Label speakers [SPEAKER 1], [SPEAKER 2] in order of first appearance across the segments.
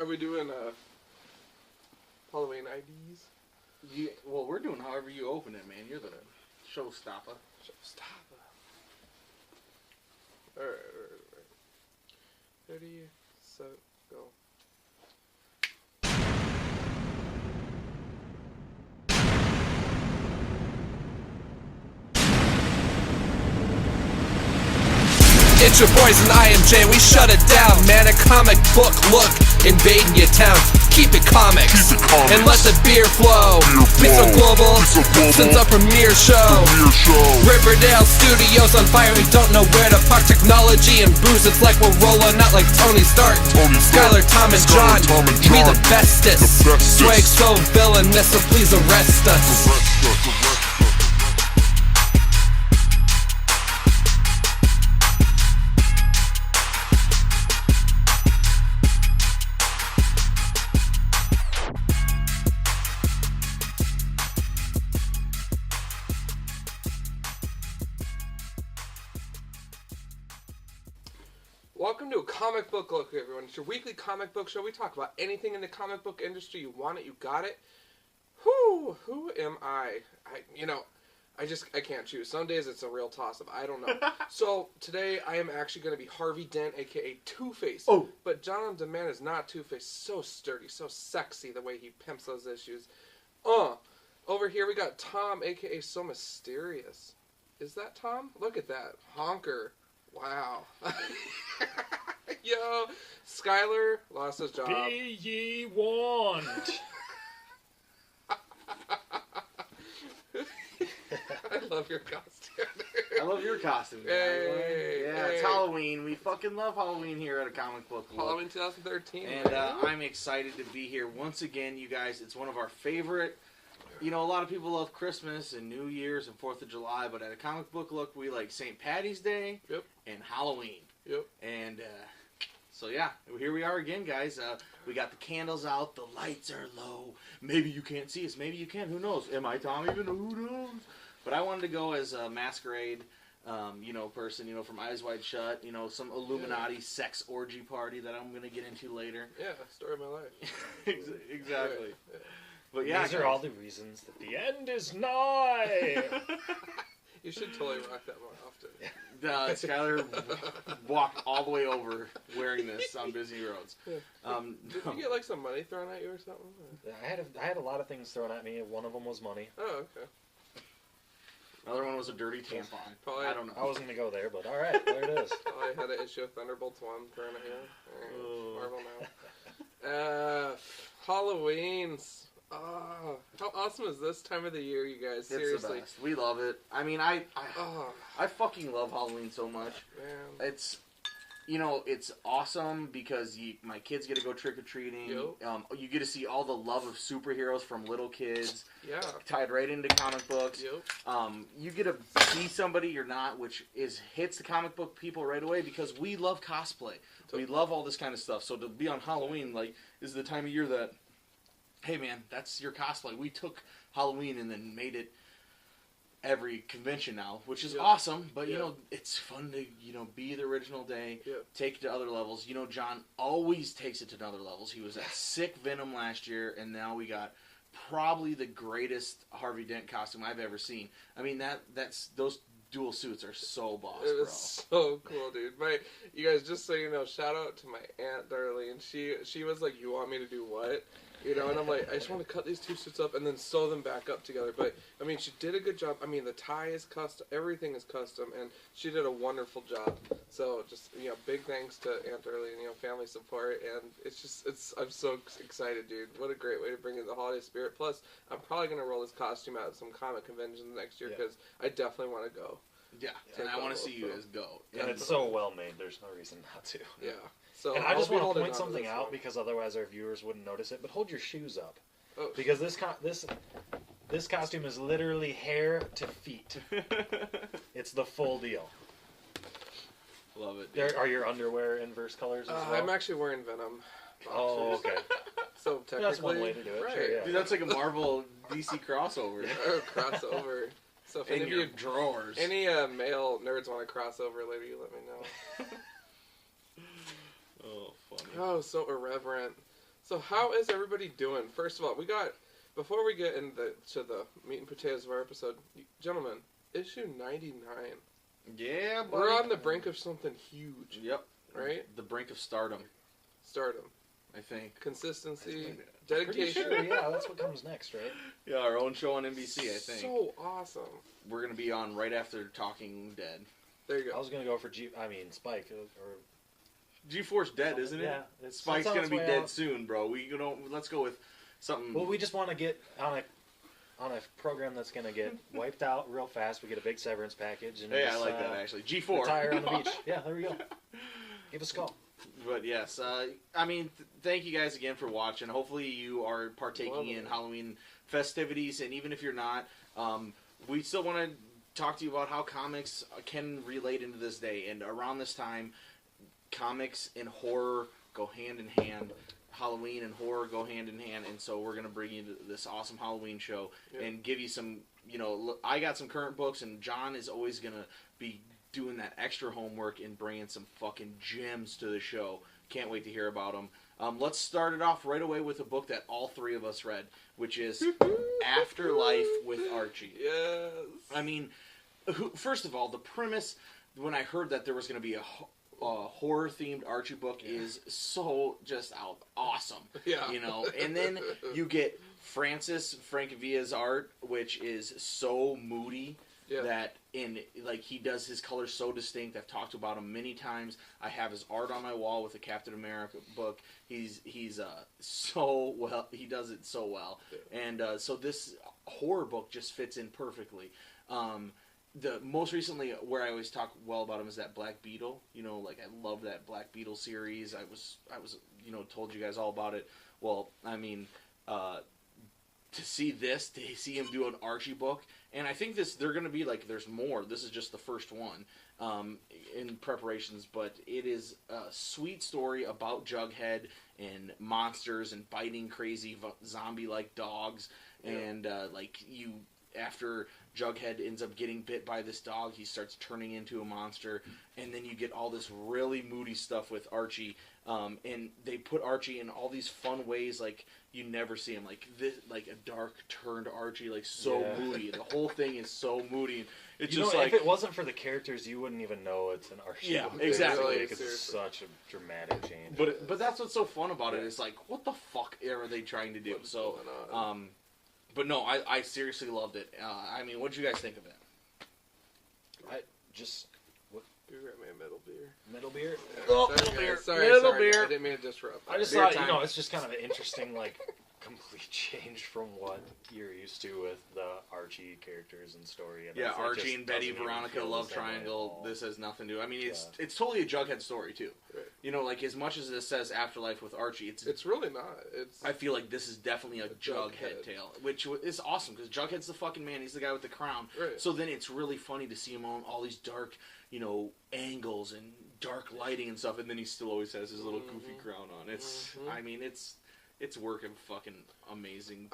[SPEAKER 1] Are we doing Halloween IDs?
[SPEAKER 2] Well, we're doing however you open it, man. You're the showstopper.
[SPEAKER 1] Showstopper. Alright. Ready, set, go.
[SPEAKER 3] It's your boys and IMJ, we shut it down, man. A comic book look, invading your town. Keep it comics, and let the beer flow. Be so global, since our premiere show. Riverdale Studios on fire, we don't know where to park. Technology and booze, it's like we're rolling out like Tony Stark. Skyler, Tom, and John, we the bestest. Swag so villainous, so please arrest us.
[SPEAKER 1] Welcome to a comic book look, everyone. It's your weekly comic book show. We talk about anything in the comic book industry. You want it, you got it. Who am I? I can't choose. Some days it's a real toss-up. I don't know. So today I am actually going to be Harvey Dent, aka Two-Face.
[SPEAKER 2] Oh.
[SPEAKER 1] But John DeMann is not Two-Face. So sturdy, so sexy the way he pimps those issues. Over here we got Tom, aka So Mysterious. Is that Tom? Look at that. Honker. Wow. Yo, Skyler lost his job.
[SPEAKER 4] Be ye warned.
[SPEAKER 1] I love your costume.
[SPEAKER 2] I love your costume.
[SPEAKER 1] Hey,
[SPEAKER 2] yeah, it's Halloween. We fucking love Halloween here at a comic book look.
[SPEAKER 1] Halloween 2013.
[SPEAKER 2] And I'm excited to be here once again, you guys. It's one of our favorite. You know, a lot of people love Christmas and New Year's and 4th of July, but at a comic book look, we like St. Patty's Day and Halloween.
[SPEAKER 1] Yep.
[SPEAKER 2] And so, yeah, here we are again, guys. We got the candles out. The lights are low. Maybe you can't see us. Maybe you can. Who knows? Am I Tom even? Who knows? But I wanted to go as a masquerade, person, from Eyes Wide Shut, some Illuminati sex orgy party that I'm going to get into later.
[SPEAKER 1] Yeah, story of my life.
[SPEAKER 2] Exactly.
[SPEAKER 1] Yeah.
[SPEAKER 2] But yeah,
[SPEAKER 4] these are all the reasons that the end is nigh.
[SPEAKER 1] You should totally rock that more often.
[SPEAKER 2] Skyler walked all the way over wearing this on busy roads.
[SPEAKER 1] Yeah. Did you get like some money thrown at you or something?
[SPEAKER 4] I had a lot of things thrown at me. One of them was money.
[SPEAKER 1] Oh, okay.
[SPEAKER 2] Another one was a dirty tampon.
[SPEAKER 1] Probably,
[SPEAKER 2] I don't know.
[SPEAKER 4] I wasn't going to go there, but all right, there it is.
[SPEAKER 1] I had an issue of Thunderbolts 1 thrown at you. Marvel now. Halloween's. Oh, how awesome is this time of the year, you guys? Seriously.
[SPEAKER 2] It's the best. We love it. I mean, I fucking love Halloween so much.
[SPEAKER 1] Man.
[SPEAKER 2] It's awesome because my kids get to go trick-or-treating.
[SPEAKER 1] Yep.
[SPEAKER 2] You get to see all the love of superheroes from little kids.
[SPEAKER 1] Yeah. Tied
[SPEAKER 2] right into comic books.
[SPEAKER 1] Yep.
[SPEAKER 2] You get to see somebody you're not, which hits the comic book people right away because we love cosplay. We love all this kind of stuff. So to be on Halloween, is the time of year that, hey man, that's your cosplay. We took Halloween and then made it every convention now, which is awesome. But it's fun to be the original day, take it to other levels. John always takes it to other levels. He was at Sick Venom last year, and now we got probably the greatest Harvey Dent costume I've ever seen. I mean that's those dual suits are so boss, bro.
[SPEAKER 1] It was so cool, dude. You guys, just so you know, shout out to my Aunt Darlene. She was like, "You want me to do what?" And I'm like, I just want to cut these two suits up and then sew them back up together. But, I mean, she did a good job. I mean, the tie is custom. Everything is custom. And she did a wonderful job. So, just, big thanks to Aunt Darlene, family support. And I'm so excited, dude. What a great way to bring in the holiday spirit. Plus, I'm probably going to roll this costume out at some comic conventions next year because I definitely want to go.
[SPEAKER 2] Yeah, and I want to see you as go.
[SPEAKER 4] And it's so well made, there's no reason not to.
[SPEAKER 1] Yeah. So
[SPEAKER 4] and I just want to point something out because otherwise our viewers wouldn't notice it. But hold your shoes up, because this costume is literally hair to feet. It's the full deal.
[SPEAKER 2] Love it.
[SPEAKER 4] Are your underwear inverse colors as well?
[SPEAKER 1] I'm actually wearing Venom.
[SPEAKER 4] Oh, okay.
[SPEAKER 1] So technically,
[SPEAKER 4] that's one way to do it.
[SPEAKER 1] Right.
[SPEAKER 4] Sure, yeah.
[SPEAKER 2] Dude, that's like a Marvel DC crossover.
[SPEAKER 1] Crossover. So if any of you
[SPEAKER 2] drawers,
[SPEAKER 1] any male nerds want to cross over later, you let me know.
[SPEAKER 2] Oh, funny.
[SPEAKER 1] Oh, so irreverent. So how is everybody doing? First of all, before we get into the meat and potatoes of our episode, gentlemen, issue 99.
[SPEAKER 2] Yeah, buddy.
[SPEAKER 1] We're on the brink of something huge.
[SPEAKER 2] Yep.
[SPEAKER 1] Right?
[SPEAKER 2] The brink of stardom.
[SPEAKER 1] Stardom.
[SPEAKER 2] I think.
[SPEAKER 1] Consistency,
[SPEAKER 4] Pretty
[SPEAKER 1] dedication.
[SPEAKER 4] sure, yeah, that's what comes next, right?
[SPEAKER 2] Yeah, our own show on NBC, I think.
[SPEAKER 1] So awesome.
[SPEAKER 2] We're going to be on right after Talking Dead.
[SPEAKER 1] There you
[SPEAKER 4] I
[SPEAKER 1] go.
[SPEAKER 4] was gonna go for Spike or
[SPEAKER 2] G-Force dead, isn't it?
[SPEAKER 4] Yeah,
[SPEAKER 2] Spike's
[SPEAKER 4] on
[SPEAKER 2] going
[SPEAKER 4] its
[SPEAKER 2] to be
[SPEAKER 4] way
[SPEAKER 2] dead
[SPEAKER 4] out.
[SPEAKER 2] soon, bro. Let's go with something.
[SPEAKER 4] Well, we just want to get on a program that's gonna get wiped out real fast. We get a big severance package, and
[SPEAKER 2] Yeah, I
[SPEAKER 4] just,
[SPEAKER 2] like that actually. G4.
[SPEAKER 4] retire on the beach. Yeah, there we go. Give us a call.
[SPEAKER 2] But yes, thank you guys again for watching. Hopefully you are partaking in Halloween festivities, and even if you're not, we still want to talk to you about how comics can relate into this day. And around this time, comics and horror go hand in hand. Halloween and horror go hand in hand, and so we're going to bring you this awesome Halloween show and give you some, I got some current books, and John is always going to be doing that extra homework and bringing some fucking gems to the show. Can't wait to hear about them. Let's start it off right away with a book that all three of us read, which is Afterlife with Archie.
[SPEAKER 1] Yes.
[SPEAKER 2] I mean, first of all, the premise, when I heard that there was going to be a horror-themed Archie book is so just awesome.
[SPEAKER 1] Yeah.
[SPEAKER 2] And then you get Francis Francavilla's art, which is so moody.
[SPEAKER 1] Yeah.
[SPEAKER 2] That he does his colors so distinct. I've talked about him many times. I have his art on my wall with the Captain America book. He's so well. He does it so well, and so this horror book just fits in perfectly. The most recently where I always talk well about him is that Black Beetle. I love that Black Beetle series. I was told you guys all about it. Well, I mean, to see him do an Archie book. And I think they're going to be there's more. This is just the first one in preparations, but it is a sweet story about Jughead and monsters and biting crazy zombie-like dogs. Yeah. And after Jughead ends up getting bit by this dog, he starts turning into a monster. And then you get all this really moody stuff with Archie. And they put Archie in all these fun ways, you never see him, a dark turned Archie, moody. The whole thing is so moody. It's
[SPEAKER 4] if it wasn't for the characters, you wouldn't even know it's an Archie.
[SPEAKER 2] Yeah,
[SPEAKER 4] book.
[SPEAKER 2] exactly.
[SPEAKER 4] It's such a dramatic change.
[SPEAKER 2] But that's what's so fun about it. It's what the fuck are they trying to do? So, but no, I seriously loved it. What did you guys think of it?
[SPEAKER 1] You got me a middle beer.
[SPEAKER 4] Middle beer?
[SPEAKER 2] Middle beer.
[SPEAKER 1] Sorry.
[SPEAKER 2] Beer.
[SPEAKER 1] I didn't mean to disrupt.
[SPEAKER 4] I just thought, it's just kind of an interesting, complete change from what you're used to with the Archie characters and story. And
[SPEAKER 2] Archie and Betty Veronica love triangle. This has nothing to do. It's totally a Jughead story too. Right. As much as this says Afterlife with Archie, it's really not. I feel like this is definitely a Jughead tale, which is awesome because Jughead's the fucking man. He's the guy with the crown. Right. So then it's really funny to see him on all these dark, angles and dark lighting and stuff, and then he still always has his little goofy crown on. It's working fucking amazing.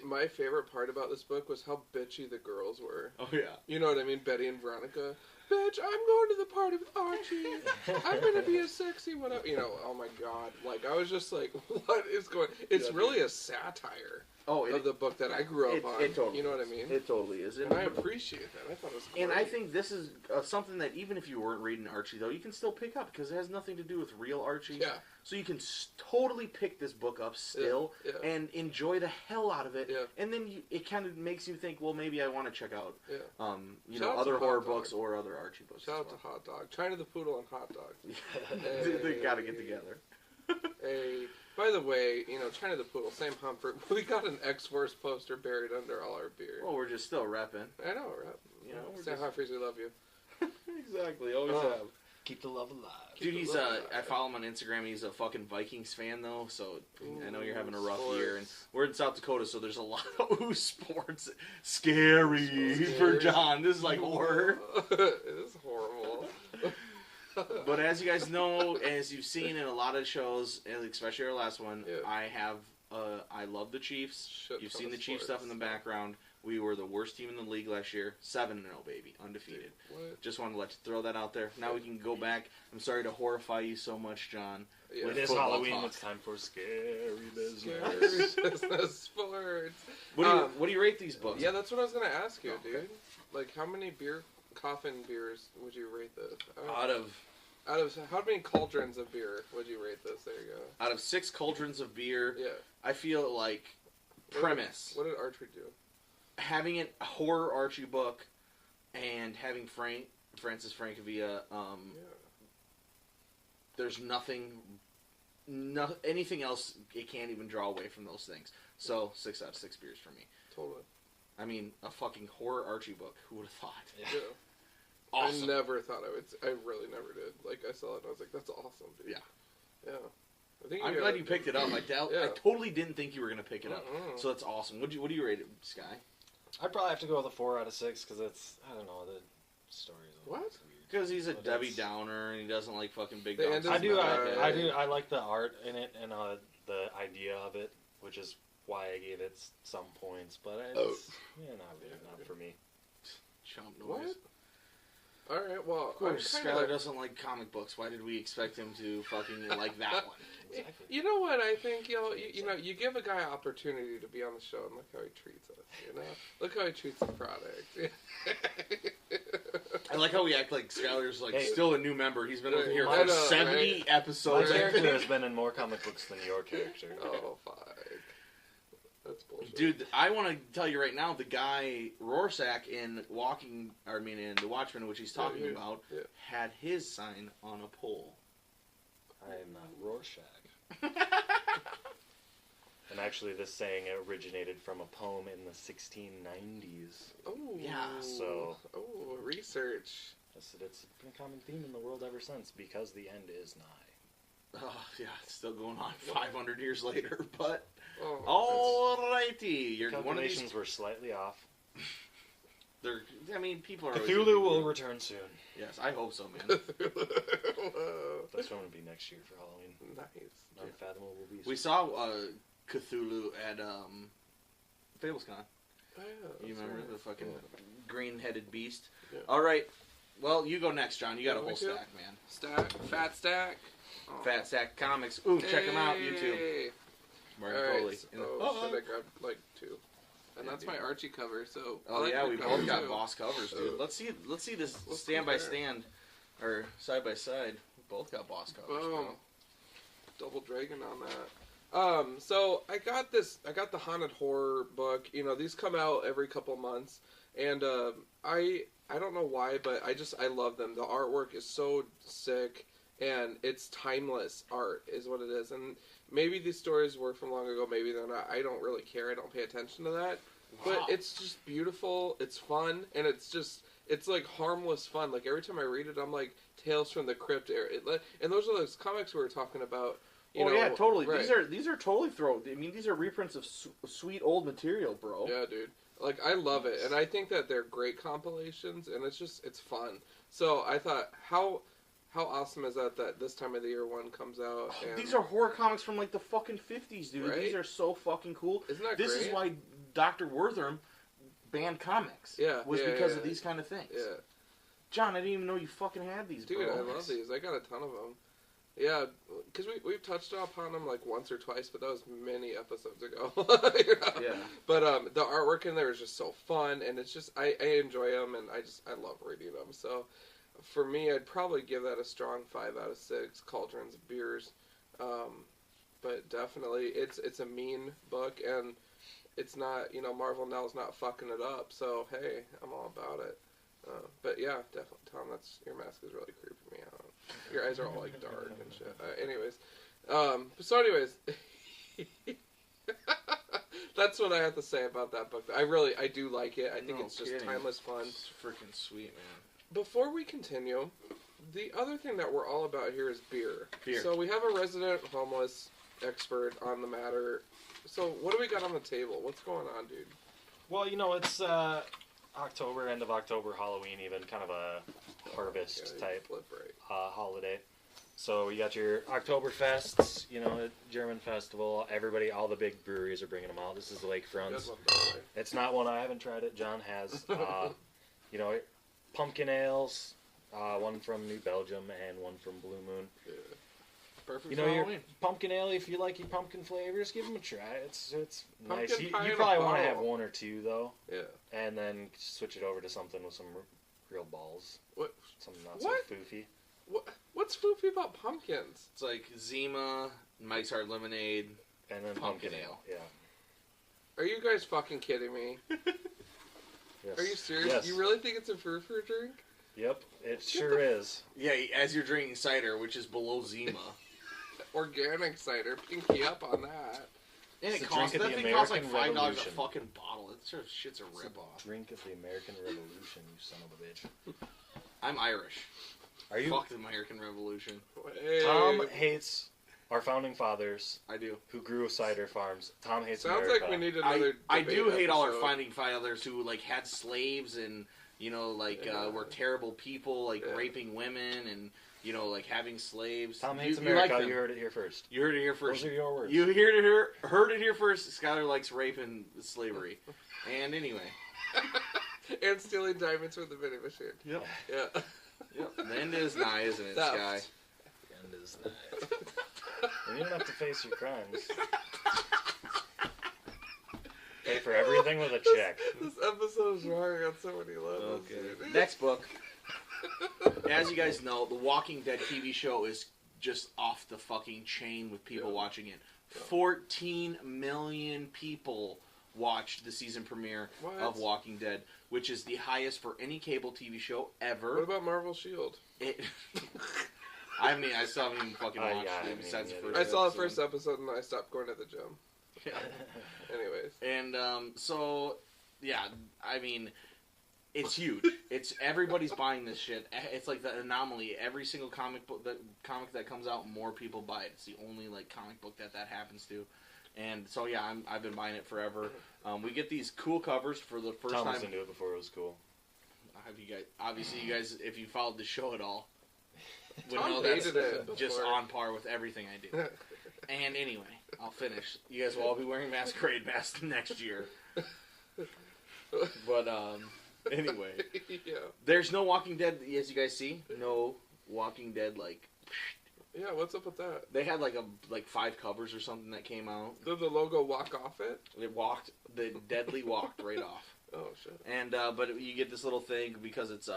[SPEAKER 1] My favorite part about this book was how bitchy the girls were.
[SPEAKER 2] Oh yeah.
[SPEAKER 1] You know what I mean? Betty and Veronica. Bitch, I'm going to the party with Archie. I'm going to be a sexy whatever. Oh my god. I was just what is going... It's really a satire of the book that I grew up on.
[SPEAKER 2] Totally,
[SPEAKER 1] you know what I mean?
[SPEAKER 2] It totally is.
[SPEAKER 1] And I appreciate that. I thought it was great.
[SPEAKER 2] And I think this is something that even if you weren't reading Archie, though, you can still pick up because it has nothing to do with real Archie.
[SPEAKER 1] Yeah.
[SPEAKER 2] So you can totally pick this book up still and enjoy the hell out of it. Yeah. And then it kind of makes you think, well, maybe I want to check out other horror books or other Archie books.
[SPEAKER 1] Shout out to Hot Dog. China the Poodle and Hot Dog.
[SPEAKER 2] They got to get together.
[SPEAKER 1] By the way, China the Poodle, same Humphrey. We got an X-Force poster buried under all our beer.
[SPEAKER 2] Well, we're just still repping.
[SPEAKER 1] I know, we're repping. Sam Humphreys, we love you.
[SPEAKER 2] Exactly, always have.
[SPEAKER 4] Keep the love alive.
[SPEAKER 2] Dude, I follow him on Instagram. He's a fucking Vikings fan, though, so I know you're having a rough year. And we're in South Dakota, so there's a lot of sports. Scary for John. This is horror.
[SPEAKER 1] It is horrible.
[SPEAKER 2] But as you guys know, as you've seen in a lot of shows, especially our last one, I love the Chiefs. You've seen the Chiefs stuff in the background. We were the worst team in the league last year. 7-0, baby. Undefeated.
[SPEAKER 1] What?
[SPEAKER 2] Just wanted to throw that out there. Now we can go back. I'm sorry to horrify you so much, John.
[SPEAKER 1] Yeah.
[SPEAKER 4] It is Halloween. It's time for scary business.
[SPEAKER 1] Scary business sports.
[SPEAKER 2] What do you rate these books?
[SPEAKER 1] Yeah, that's what I was going to ask you, dude. Like, how many coffin beers would you rate this?
[SPEAKER 2] Out of
[SPEAKER 1] how many cauldrons of beer would you rate this? There you go.
[SPEAKER 2] Out of 6 cauldrons of beer,
[SPEAKER 1] yeah.
[SPEAKER 2] I feel like premise.
[SPEAKER 1] What did Archery do?
[SPEAKER 2] Having a horror Archie book and having Francis Francavilla, there's anything else, it can't even draw away from those things. So 6 out of 6 beers for me.
[SPEAKER 1] Totally.
[SPEAKER 2] I mean, a fucking horror Archie book. Who would have thought?
[SPEAKER 1] Yeah.
[SPEAKER 2] Awesome.
[SPEAKER 1] I never thought I would. I really never did. Like, I saw it and I was like, that's awesome, dude.
[SPEAKER 2] Yeah.
[SPEAKER 1] Yeah.
[SPEAKER 2] I'm glad you picked it up. I totally didn't think you were going to pick it up. So that's awesome. What do you rate it, Sky?
[SPEAKER 4] I'd probably have to go with a 4 out of 6 because it's, I don't know, the story's
[SPEAKER 1] what?
[SPEAKER 2] Because he's a Debbie Downer and he doesn't like fucking big
[SPEAKER 1] The
[SPEAKER 2] dogs.
[SPEAKER 1] end is
[SPEAKER 4] I like the art in it and the idea of it, which is why I gave it some points, but it's not for me.
[SPEAKER 2] Chomp noise.
[SPEAKER 1] What? Alright, well,
[SPEAKER 2] of course, Skyler doesn't like comic books. Why did we expect him to fucking like that one?
[SPEAKER 4] Exactly.
[SPEAKER 1] You know what? I think you give a guy opportunity to be on the show, and look how he treats us. You know, look how he treats the product.
[SPEAKER 2] I like how we act like Skyler's still a new member. He's been over here
[SPEAKER 1] I
[SPEAKER 2] for
[SPEAKER 1] know,
[SPEAKER 2] 70
[SPEAKER 1] right?
[SPEAKER 2] episodes.
[SPEAKER 4] My character has been in more comic books than your character.
[SPEAKER 1] Oh, fuck. That's bullshit.
[SPEAKER 2] Dude, I want to tell you right now, the guy Rorschach in The Watchmen, which he's talking about, had his sign on a pole.
[SPEAKER 4] I am not Rorschach. And actually, this saying originated from a poem in the 1690s.
[SPEAKER 1] Oh,
[SPEAKER 2] yeah.
[SPEAKER 4] So,
[SPEAKER 1] research.
[SPEAKER 4] It's been a common theme in the world ever since, because the end is nigh.
[SPEAKER 2] Oh, yeah, it's still going on 500 years later, but... Alrighty.
[SPEAKER 4] Calculations were slightly off.
[SPEAKER 2] People are
[SPEAKER 4] Cthulhu will return soon.
[SPEAKER 2] Yes, I hope so, man.
[SPEAKER 4] That's going to be next year for Halloween.
[SPEAKER 1] Nice.
[SPEAKER 4] Unfathomable Beast.
[SPEAKER 2] We saw Cthulhu at FablesCon.
[SPEAKER 1] Oh, yeah,
[SPEAKER 2] you remember the fucking green-headed beast?
[SPEAKER 1] Yeah.
[SPEAKER 2] Alright, well, you go next, John. You got a whole stack, man.
[SPEAKER 1] Fat stack. Oh.
[SPEAKER 2] Fat Stack Comics. Ooh, check them out, YouTube. Martin Foley.
[SPEAKER 1] Should I grab like 2? And that's my Archie cover. So
[SPEAKER 2] we both got boss covers, dude. Let's see this stand by stand or side by side. We both got boss covers.
[SPEAKER 1] Boom.
[SPEAKER 2] Bro.
[SPEAKER 1] Double dragon on that. So I got the haunted horror book. You know, these come out every couple months, and I don't know why, but I love them. The artwork is so sick, and it's timeless art is what it is. And maybe these stories were from long ago, maybe they're not. I don't really care. I don't pay attention to that. Wow. But it's just beautiful. It's fun, and it's like harmless fun. Like every time I read it, I'm like Tales from the Crypt. And those are those comics we were talking about. You know,
[SPEAKER 2] yeah, totally.
[SPEAKER 1] Right.
[SPEAKER 2] These are totally these are reprints of sweet old material, bro.
[SPEAKER 1] Yeah, dude. Like I love it, and I think that they're great compilations, and it's fun. So I thought, how awesome is that this time of the year one comes out? And
[SPEAKER 2] these are horror comics from like the fucking 50s, dude.
[SPEAKER 1] Right?
[SPEAKER 2] These are so fucking cool.
[SPEAKER 1] Isn't that
[SPEAKER 2] This
[SPEAKER 1] great?
[SPEAKER 2] is why Dr. Wertherm banned comics. Was because of these kind of things.
[SPEAKER 1] Yeah.
[SPEAKER 2] John, I didn't even know you fucking had these,
[SPEAKER 1] dude,
[SPEAKER 2] bro.
[SPEAKER 1] I love these. I got a ton of them. Yeah, because we've touched upon them like once or twice, but that was many episodes ago. You know? Yeah. But the artwork in there is just so fun, and it's just I enjoy them, and I love reading them. So for me, I'd probably give that a strong 5 out of 6. Cauldrons of Beers, but definitely it's a mean book, and it's not Marvel now's not fucking it up. So hey, I'm all about it. But yeah, definitely, Tom. Your mask is really creeping me out. Your eyes are all like dark and shit. Anyways, that's what I have to say about that book. I do like it. I think it's just timeless fun.
[SPEAKER 2] It's freaking sweet, man.
[SPEAKER 1] Before we continue, the other thing that we're all about here is beer. So we have a resident homeless expert on the matter. So what do we got on the table? What's going on, dude?
[SPEAKER 4] Well, it's October, end of October, Halloween even, kind of a harvest type holiday. So you got your Oktoberfests, German festival. Everybody, all the big breweries are bringing them out. This is Lakefronts. It's not one I haven't tried it. John has. Pumpkin ales, one from New Belgium and one from Blue Moon.
[SPEAKER 1] Yeah. Perfect.
[SPEAKER 4] Your pumpkin ale. If you like your pumpkin flavors, give them a try. It's nice.
[SPEAKER 1] Pumpkin
[SPEAKER 4] You
[SPEAKER 1] pie in a
[SPEAKER 4] probably want to
[SPEAKER 1] bottle.
[SPEAKER 4] have one or two though.
[SPEAKER 1] Yeah.
[SPEAKER 4] And then switch it over to something with some real balls.
[SPEAKER 1] What?
[SPEAKER 4] Something not
[SPEAKER 1] What?
[SPEAKER 4] so foofy.
[SPEAKER 1] What's foofy about pumpkins?
[SPEAKER 2] It's like Zima, Mike's Hard Lemonade,
[SPEAKER 4] And then
[SPEAKER 2] pumpkin ale.
[SPEAKER 4] Yeah.
[SPEAKER 1] Are you guys fucking kidding me?
[SPEAKER 4] Yes.
[SPEAKER 1] Are you serious?
[SPEAKER 4] Yes.
[SPEAKER 1] You really think it's a frou-frou drink?
[SPEAKER 4] Yep. It sure is.
[SPEAKER 2] Yeah, as you're drinking cider, which is below Zima.
[SPEAKER 1] Organic cider. Pinky up on that.
[SPEAKER 2] And
[SPEAKER 4] It's
[SPEAKER 2] it
[SPEAKER 4] the drink
[SPEAKER 2] costs,
[SPEAKER 4] of
[SPEAKER 2] that
[SPEAKER 4] the
[SPEAKER 2] thing costs like
[SPEAKER 4] American
[SPEAKER 2] $5 a
[SPEAKER 4] Revolution.
[SPEAKER 2] fucking bottle. That sort of shit's a
[SPEAKER 4] It's a
[SPEAKER 2] ripoff.
[SPEAKER 4] drink of the American Revolution, you son of a bitch.
[SPEAKER 2] I'm Irish.
[SPEAKER 4] Are you?
[SPEAKER 2] Fuck the American Revolution.
[SPEAKER 1] Hey.
[SPEAKER 4] Tom hates our founding fathers
[SPEAKER 2] I do.
[SPEAKER 4] who grew cider farms. Tom hates
[SPEAKER 1] Sounds
[SPEAKER 4] America.
[SPEAKER 1] like we need another.
[SPEAKER 2] I do
[SPEAKER 1] debate
[SPEAKER 2] hate all our
[SPEAKER 1] episode.
[SPEAKER 2] founding fathers who like had slaves and were terrible people, like
[SPEAKER 1] Yeah.
[SPEAKER 2] raping women and like having slaves.
[SPEAKER 4] Tom hates
[SPEAKER 2] you like
[SPEAKER 4] America.
[SPEAKER 2] them.
[SPEAKER 4] You heard it here first.
[SPEAKER 2] You heard it here first.
[SPEAKER 4] Those are your words.
[SPEAKER 2] You heard it here first. Skyler likes rape and slavery. And anyway.
[SPEAKER 1] And stealing diamonds from the vending machine.
[SPEAKER 2] Yep.
[SPEAKER 1] Yeah.
[SPEAKER 2] Yep. The end is nigh, isn't it,
[SPEAKER 1] Theft.
[SPEAKER 2] Sky?
[SPEAKER 4] And is that. And you don't have to face your crimes. Pay for everything with a check.
[SPEAKER 1] This episode is wrong on so many levels.
[SPEAKER 2] Okay.
[SPEAKER 1] Dude.
[SPEAKER 2] Next book. As you guys know, the Walking Dead TV show is just off the fucking chain with people
[SPEAKER 1] Yeah.
[SPEAKER 2] watching it. 14 million people watched the season premiere
[SPEAKER 1] What?
[SPEAKER 2] of Walking Dead, which is the highest for any cable TV show ever.
[SPEAKER 1] What about Marvel Shield?
[SPEAKER 2] It, I still haven't even fucking watched
[SPEAKER 4] yeah, I
[SPEAKER 2] it
[SPEAKER 4] haven't
[SPEAKER 2] besides the
[SPEAKER 4] even
[SPEAKER 2] first
[SPEAKER 1] I saw the
[SPEAKER 2] episode.
[SPEAKER 1] first episode and I stopped going to the gym.
[SPEAKER 2] Yeah.
[SPEAKER 1] Anyways.
[SPEAKER 2] And so, yeah, I mean, it's huge. It's everybody's buying this shit. It's like the anomaly. Every single comic that comes out, more people buy it. It's the only comic book that happens to. And so yeah, I've been buying it forever. We get these cool covers for the first
[SPEAKER 4] Tom
[SPEAKER 2] time.
[SPEAKER 4] was into it before it was cool.
[SPEAKER 2] Have you guys? Obviously, you guys, if you followed the show at all, would
[SPEAKER 1] Tom
[SPEAKER 2] know that's
[SPEAKER 1] hated it
[SPEAKER 2] just
[SPEAKER 1] before.
[SPEAKER 2] on par with everything I do. And anyway, I'll finish. You guys will all be wearing masquerade masks next year. But anyway,
[SPEAKER 1] Yeah.
[SPEAKER 2] there's no Walking Dead, as you guys see. No Walking Dead.
[SPEAKER 1] Yeah, what's up with that?
[SPEAKER 2] They had like 5 covers or something that came out.
[SPEAKER 1] Did the logo walk off it?
[SPEAKER 2] The Deadly walked right off.
[SPEAKER 1] Oh, shit.
[SPEAKER 2] And but you get this little thing because it's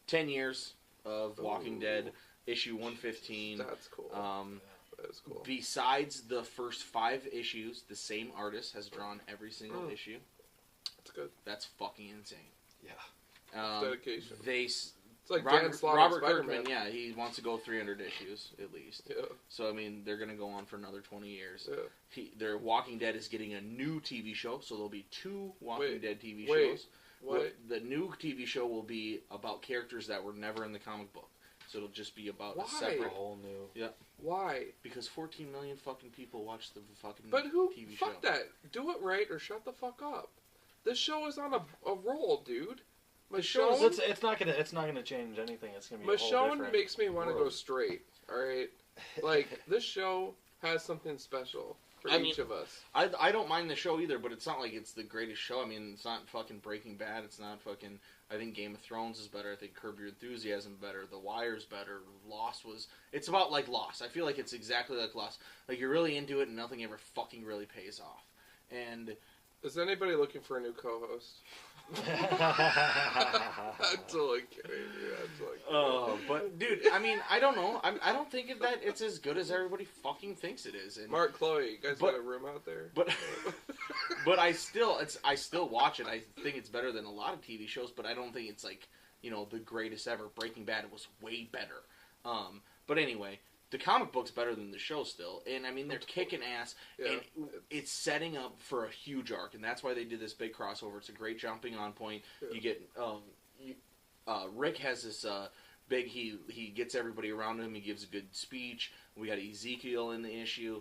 [SPEAKER 2] 10 years of Walking
[SPEAKER 1] Ooh.
[SPEAKER 2] Dead, issue 115.
[SPEAKER 1] That's cool. That is cool.
[SPEAKER 2] Besides the first 5 issues, the same artist has drawn every single issue.
[SPEAKER 1] That's good.
[SPEAKER 2] That's fucking insane.
[SPEAKER 4] Yeah.
[SPEAKER 1] Dedication.
[SPEAKER 2] It's
[SPEAKER 1] like Dan Slott
[SPEAKER 2] Robert
[SPEAKER 1] and Spider-Man.
[SPEAKER 2] Kirkman, yeah, he wants to go 300 issues at least.
[SPEAKER 1] Yeah.
[SPEAKER 2] So I mean, they're gonna go on for another 20 years.
[SPEAKER 1] Yeah.
[SPEAKER 2] Their Walking Dead is getting a new TV show, so there'll be 2 Walking Dead TV
[SPEAKER 1] wait.
[SPEAKER 2] shows.
[SPEAKER 1] What?
[SPEAKER 2] The new TV show will be about characters that were never in the comic book. So it'll just be about
[SPEAKER 1] Why?
[SPEAKER 2] a separate.
[SPEAKER 4] A whole new.
[SPEAKER 1] Why?
[SPEAKER 2] Because 14 million fucking people watch the fucking
[SPEAKER 1] But who?
[SPEAKER 2] TV show.
[SPEAKER 1] Fuck that. Do it right or shut the fuck up. This show is on a roll, dude.
[SPEAKER 2] show is-
[SPEAKER 1] Michonne,
[SPEAKER 4] It's not gonna change anything. It's gonna be a whole
[SPEAKER 1] Michonne
[SPEAKER 4] different
[SPEAKER 1] makes me want to go
[SPEAKER 4] world.
[SPEAKER 1] straight. All right, like this show has something special for
[SPEAKER 2] I
[SPEAKER 1] each
[SPEAKER 2] mean-
[SPEAKER 1] of us.
[SPEAKER 2] I don't mind the show either, but it's not like it's the greatest show. I mean, it's not fucking Breaking Bad. It's not fucking. I think Game of Thrones is better. I think Curb Your Enthusiasm better. The Wire's better. Lost was. It's about like Lost. I feel like it's exactly like Lost. Like you're really into it and nothing ever fucking really pays off. And
[SPEAKER 1] Is anybody looking for a new co-host? I'm totally kidding. Yeah, I'm totally kidding.
[SPEAKER 2] but dude, I mean, I don't know. I don't think that it's as good as everybody fucking thinks it is. And
[SPEAKER 1] Mark, Chloe, you guys
[SPEAKER 2] But-
[SPEAKER 1] got a room out there?
[SPEAKER 2] But I still watch it. I think it's better than a lot of TV shows, but I don't think it's like, the greatest ever. Breaking Bad was way better. But anyway, the comic book's better than the show still. And I mean, they're kicking ass
[SPEAKER 1] Yeah,
[SPEAKER 2] and it's setting up for a huge arc, and that's why they did this big crossover. It's a great jumping on point.
[SPEAKER 1] Yeah.
[SPEAKER 2] You get Rick has this big he gets everybody around him. He gives a good speech. We got Ezekiel in the issue.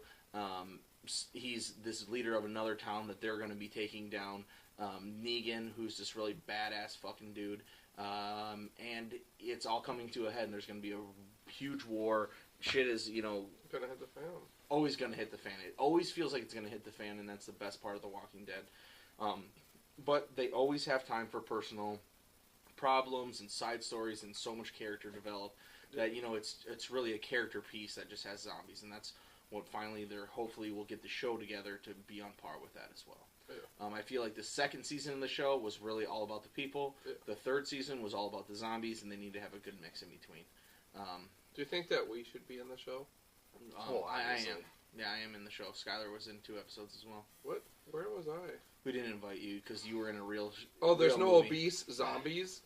[SPEAKER 2] He's this leader of another town that they're going to be taking down. Negan, who's this really badass fucking dude, and it's all coming to a head. And there's going to be a huge war, shit is,
[SPEAKER 1] gonna hit the fan.
[SPEAKER 2] Always gonna hit the fan. It always feels like it's gonna hit the fan, and that's the best part of The Walking Dead. But they always have time for personal problems and side stories and so much character develop that it's really a character piece that just has zombies, and that's what finally hopefully will get the show together to be on par with that as well. Yeah. I feel like the second season of the show was really all about the people. Yeah. The third season was all about the zombies, and they need to have a good mix in between.
[SPEAKER 1] Do you think that we should be in the show?
[SPEAKER 2] I am. Yeah, I am in the show. Skyler was in 2 episodes as well.
[SPEAKER 1] What? Where was I?
[SPEAKER 2] We didn't invite you because you were in a real.
[SPEAKER 1] There's no
[SPEAKER 2] movie.
[SPEAKER 1] obese zombies.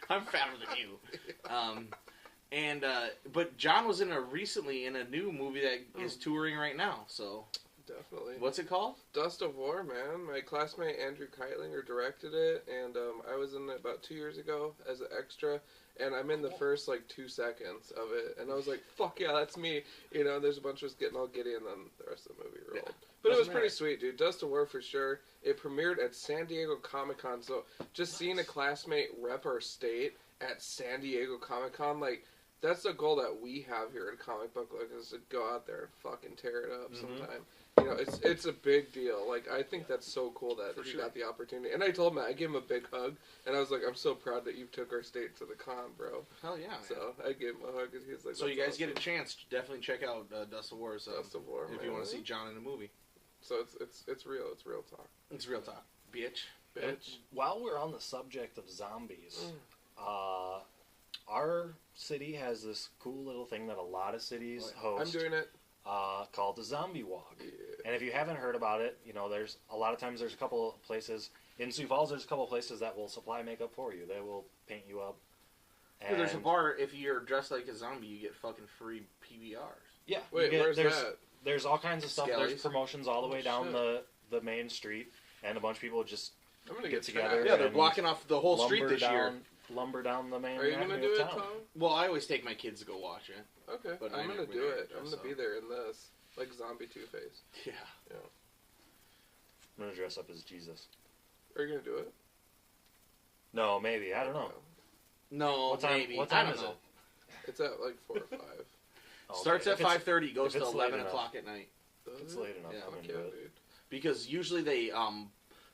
[SPEAKER 2] I'm fatter than you. But John was recently in a new movie that is touring right now. So
[SPEAKER 1] definitely.
[SPEAKER 2] What's it called?
[SPEAKER 1] Dust of War, man. My classmate Andrew Keitlinger directed it, and I was in it about 2 years ago as an extra. And I'm in the first 2 seconds of it, and I was like, "Fuck yeah, that's me!" There's a bunch of us getting all giddy, and then the rest of the movie rolled. Yeah. But it was pretty sweet, dude. Dust of War for sure. It premiered at San Diego Comic-Con, so just seeing a classmate rep our state at San Diego Comic-Con, that's the goal that we have here at Comic Book Look, is to go out there and fucking tear it up sometime. It's a big deal. I think that's so cool that he got the opportunity. And I told him, I gave him a big hug, and I was like, I'm so proud that you took our state to the con, bro.
[SPEAKER 2] Hell yeah.
[SPEAKER 1] So I gave him a hug, and he was like,
[SPEAKER 2] so you guys get a chance, definitely check out Dust of War.
[SPEAKER 1] Dust of War,
[SPEAKER 2] if you want to see John in a movie.
[SPEAKER 1] So it's real. It's real talk.
[SPEAKER 2] It's real talk. Bitch.
[SPEAKER 4] And while we're on the subject of zombies, our city has this cool little thing that a lot of cities host.
[SPEAKER 1] I'm doing it.
[SPEAKER 4] Called the Zombie Walk.
[SPEAKER 1] Yeah.
[SPEAKER 4] And if you haven't heard about it, there's a lot of times there's a couple of places in Sioux Falls. There's a couple of places that will supply makeup for you. They will paint you up.
[SPEAKER 2] And there's a bar. If you're dressed like a zombie, you get fucking free PBRs.
[SPEAKER 4] Yeah.
[SPEAKER 1] Wait, where's that?
[SPEAKER 4] There's all kinds of stuff.
[SPEAKER 2] Skelly's.
[SPEAKER 4] There's promotions all the way down the main street, and a bunch of people just
[SPEAKER 1] get
[SPEAKER 4] together.
[SPEAKER 2] Yeah, they're blocking off the whole street this year.
[SPEAKER 4] Lumber down the main.
[SPEAKER 1] Are you gonna do it, Tom?
[SPEAKER 2] Well, I always take my kids to go watch it.
[SPEAKER 1] Okay,
[SPEAKER 2] but
[SPEAKER 1] I'm gonna do it. I'm gonna be there in this. Like Zombie Two-Face.
[SPEAKER 2] Yeah.
[SPEAKER 4] I'm gonna dress up as Jesus.
[SPEAKER 1] Are you gonna do it?
[SPEAKER 4] No, maybe. I don't know.
[SPEAKER 2] No,
[SPEAKER 4] what time,
[SPEAKER 2] maybe.
[SPEAKER 4] What time
[SPEAKER 2] I
[SPEAKER 4] is
[SPEAKER 2] don't know.
[SPEAKER 4] it?
[SPEAKER 1] It's at 4 or 5.
[SPEAKER 2] Starts at 5:30, goes to 11 o'clock at night.
[SPEAKER 4] It's late enough.
[SPEAKER 2] Yeah,
[SPEAKER 4] I'm into it.
[SPEAKER 1] Dude.
[SPEAKER 2] Because usually they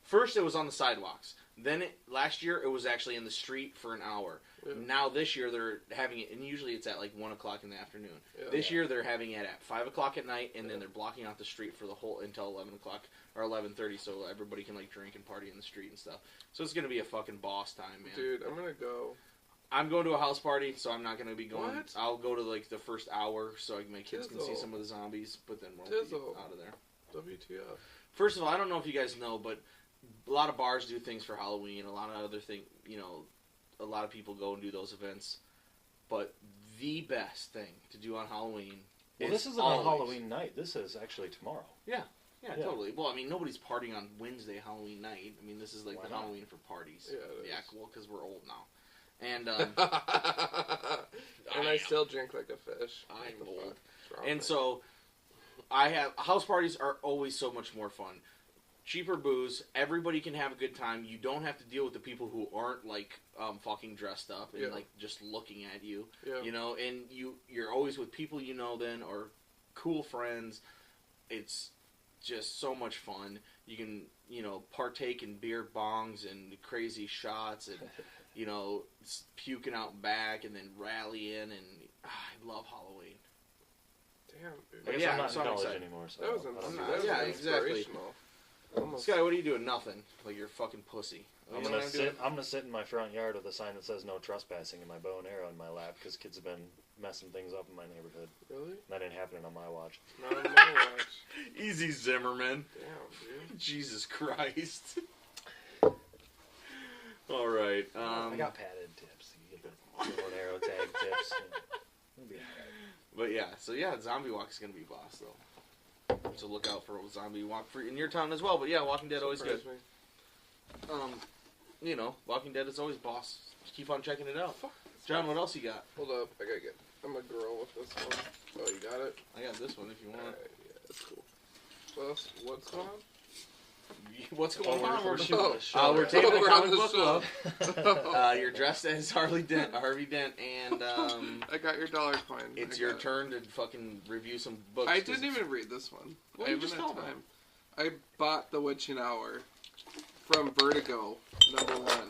[SPEAKER 2] first it was on the sidewalks. Then last year it was actually in the street for an hour. Yeah. Now this year they're having it, and usually it's at 1 o'clock in the afternoon. Yeah. This year they're having it at 5 o'clock at night, and then they're blocking out the street for the whole until 11 o'clock or 11:30, so everybody can drink and party in the street and stuff. So it's gonna be a fucking boss time, man.
[SPEAKER 1] Dude, I'm gonna go.
[SPEAKER 2] I'm going to a house party, so I'm not gonna be going.
[SPEAKER 1] What?
[SPEAKER 2] I'll go to the first hour, so my kids can see some of the zombies, but then we'll be out of there.
[SPEAKER 1] WTF?
[SPEAKER 2] First of all, I don't know if you guys know, but a lot of bars do things for Halloween. A lot of other things, a lot of people go and do those events. But the best thing to do on Halloween
[SPEAKER 4] is this isn't on Halloween night. This is actually tomorrow.
[SPEAKER 2] Yeah, totally. Well, I mean, nobody's partying on Wednesday, Halloween night. I mean, this is the Halloween for parties.
[SPEAKER 1] Yeah,
[SPEAKER 2] well, because we're old now. And
[SPEAKER 1] and I still drink like a fish.
[SPEAKER 2] I'm old. And so house parties are always so much more fun. Cheaper booze, everybody can have a good time. You don't have to deal with the people who aren't fucking dressed up and just looking at you. Yeah. And you're always with people then or cool friends. It's just so much fun. You can, partake in beer bongs and crazy shots and puking out back and then rally in, and I love Halloween.
[SPEAKER 1] Damn, dude.
[SPEAKER 4] I guess I'm not in college anymore, so
[SPEAKER 1] that was inspirational.
[SPEAKER 2] Sky, what are you doing? Nothing. Like you're a fucking pussy.
[SPEAKER 4] I'm gonna sit in my front yard with a sign that says no trespassing and my bow and arrow in my lap because kids have been messing things up in my neighborhood.
[SPEAKER 1] Really?
[SPEAKER 4] That ain't happening on my watch.
[SPEAKER 1] Not on my watch.
[SPEAKER 2] Easy, Zimmerman.
[SPEAKER 1] Damn, dude.
[SPEAKER 2] Jesus Christ. All right.
[SPEAKER 4] I got padded tips. You get the bow and arrow tag tips. It'll be alright.
[SPEAKER 2] But Zombie Walk is gonna be boss though. So look out for a Zombie Walk in your town as well. But Walking Dead always good. Walking Dead is always boss. Just keep on checking it out. John, what else you got?
[SPEAKER 1] Hold up, I'm a girl with this one. Oh, you got it?
[SPEAKER 2] I got this one if you want.
[SPEAKER 1] Alright, yeah, that's cool. What's going on?
[SPEAKER 2] What's going on? We're taping
[SPEAKER 1] We're
[SPEAKER 2] the
[SPEAKER 1] on
[SPEAKER 2] comic
[SPEAKER 1] the
[SPEAKER 2] book
[SPEAKER 1] show.
[SPEAKER 2] club. You're dressed as Harvey Dent, and
[SPEAKER 1] I got your dollar coin.
[SPEAKER 2] it's your turn to fucking review some books.
[SPEAKER 1] I didn't even read this one.
[SPEAKER 2] Well,
[SPEAKER 1] I
[SPEAKER 2] you
[SPEAKER 1] haven't
[SPEAKER 2] just
[SPEAKER 1] had
[SPEAKER 2] told me.
[SPEAKER 1] time. I bought The Witching Hour from Vertigo, #1,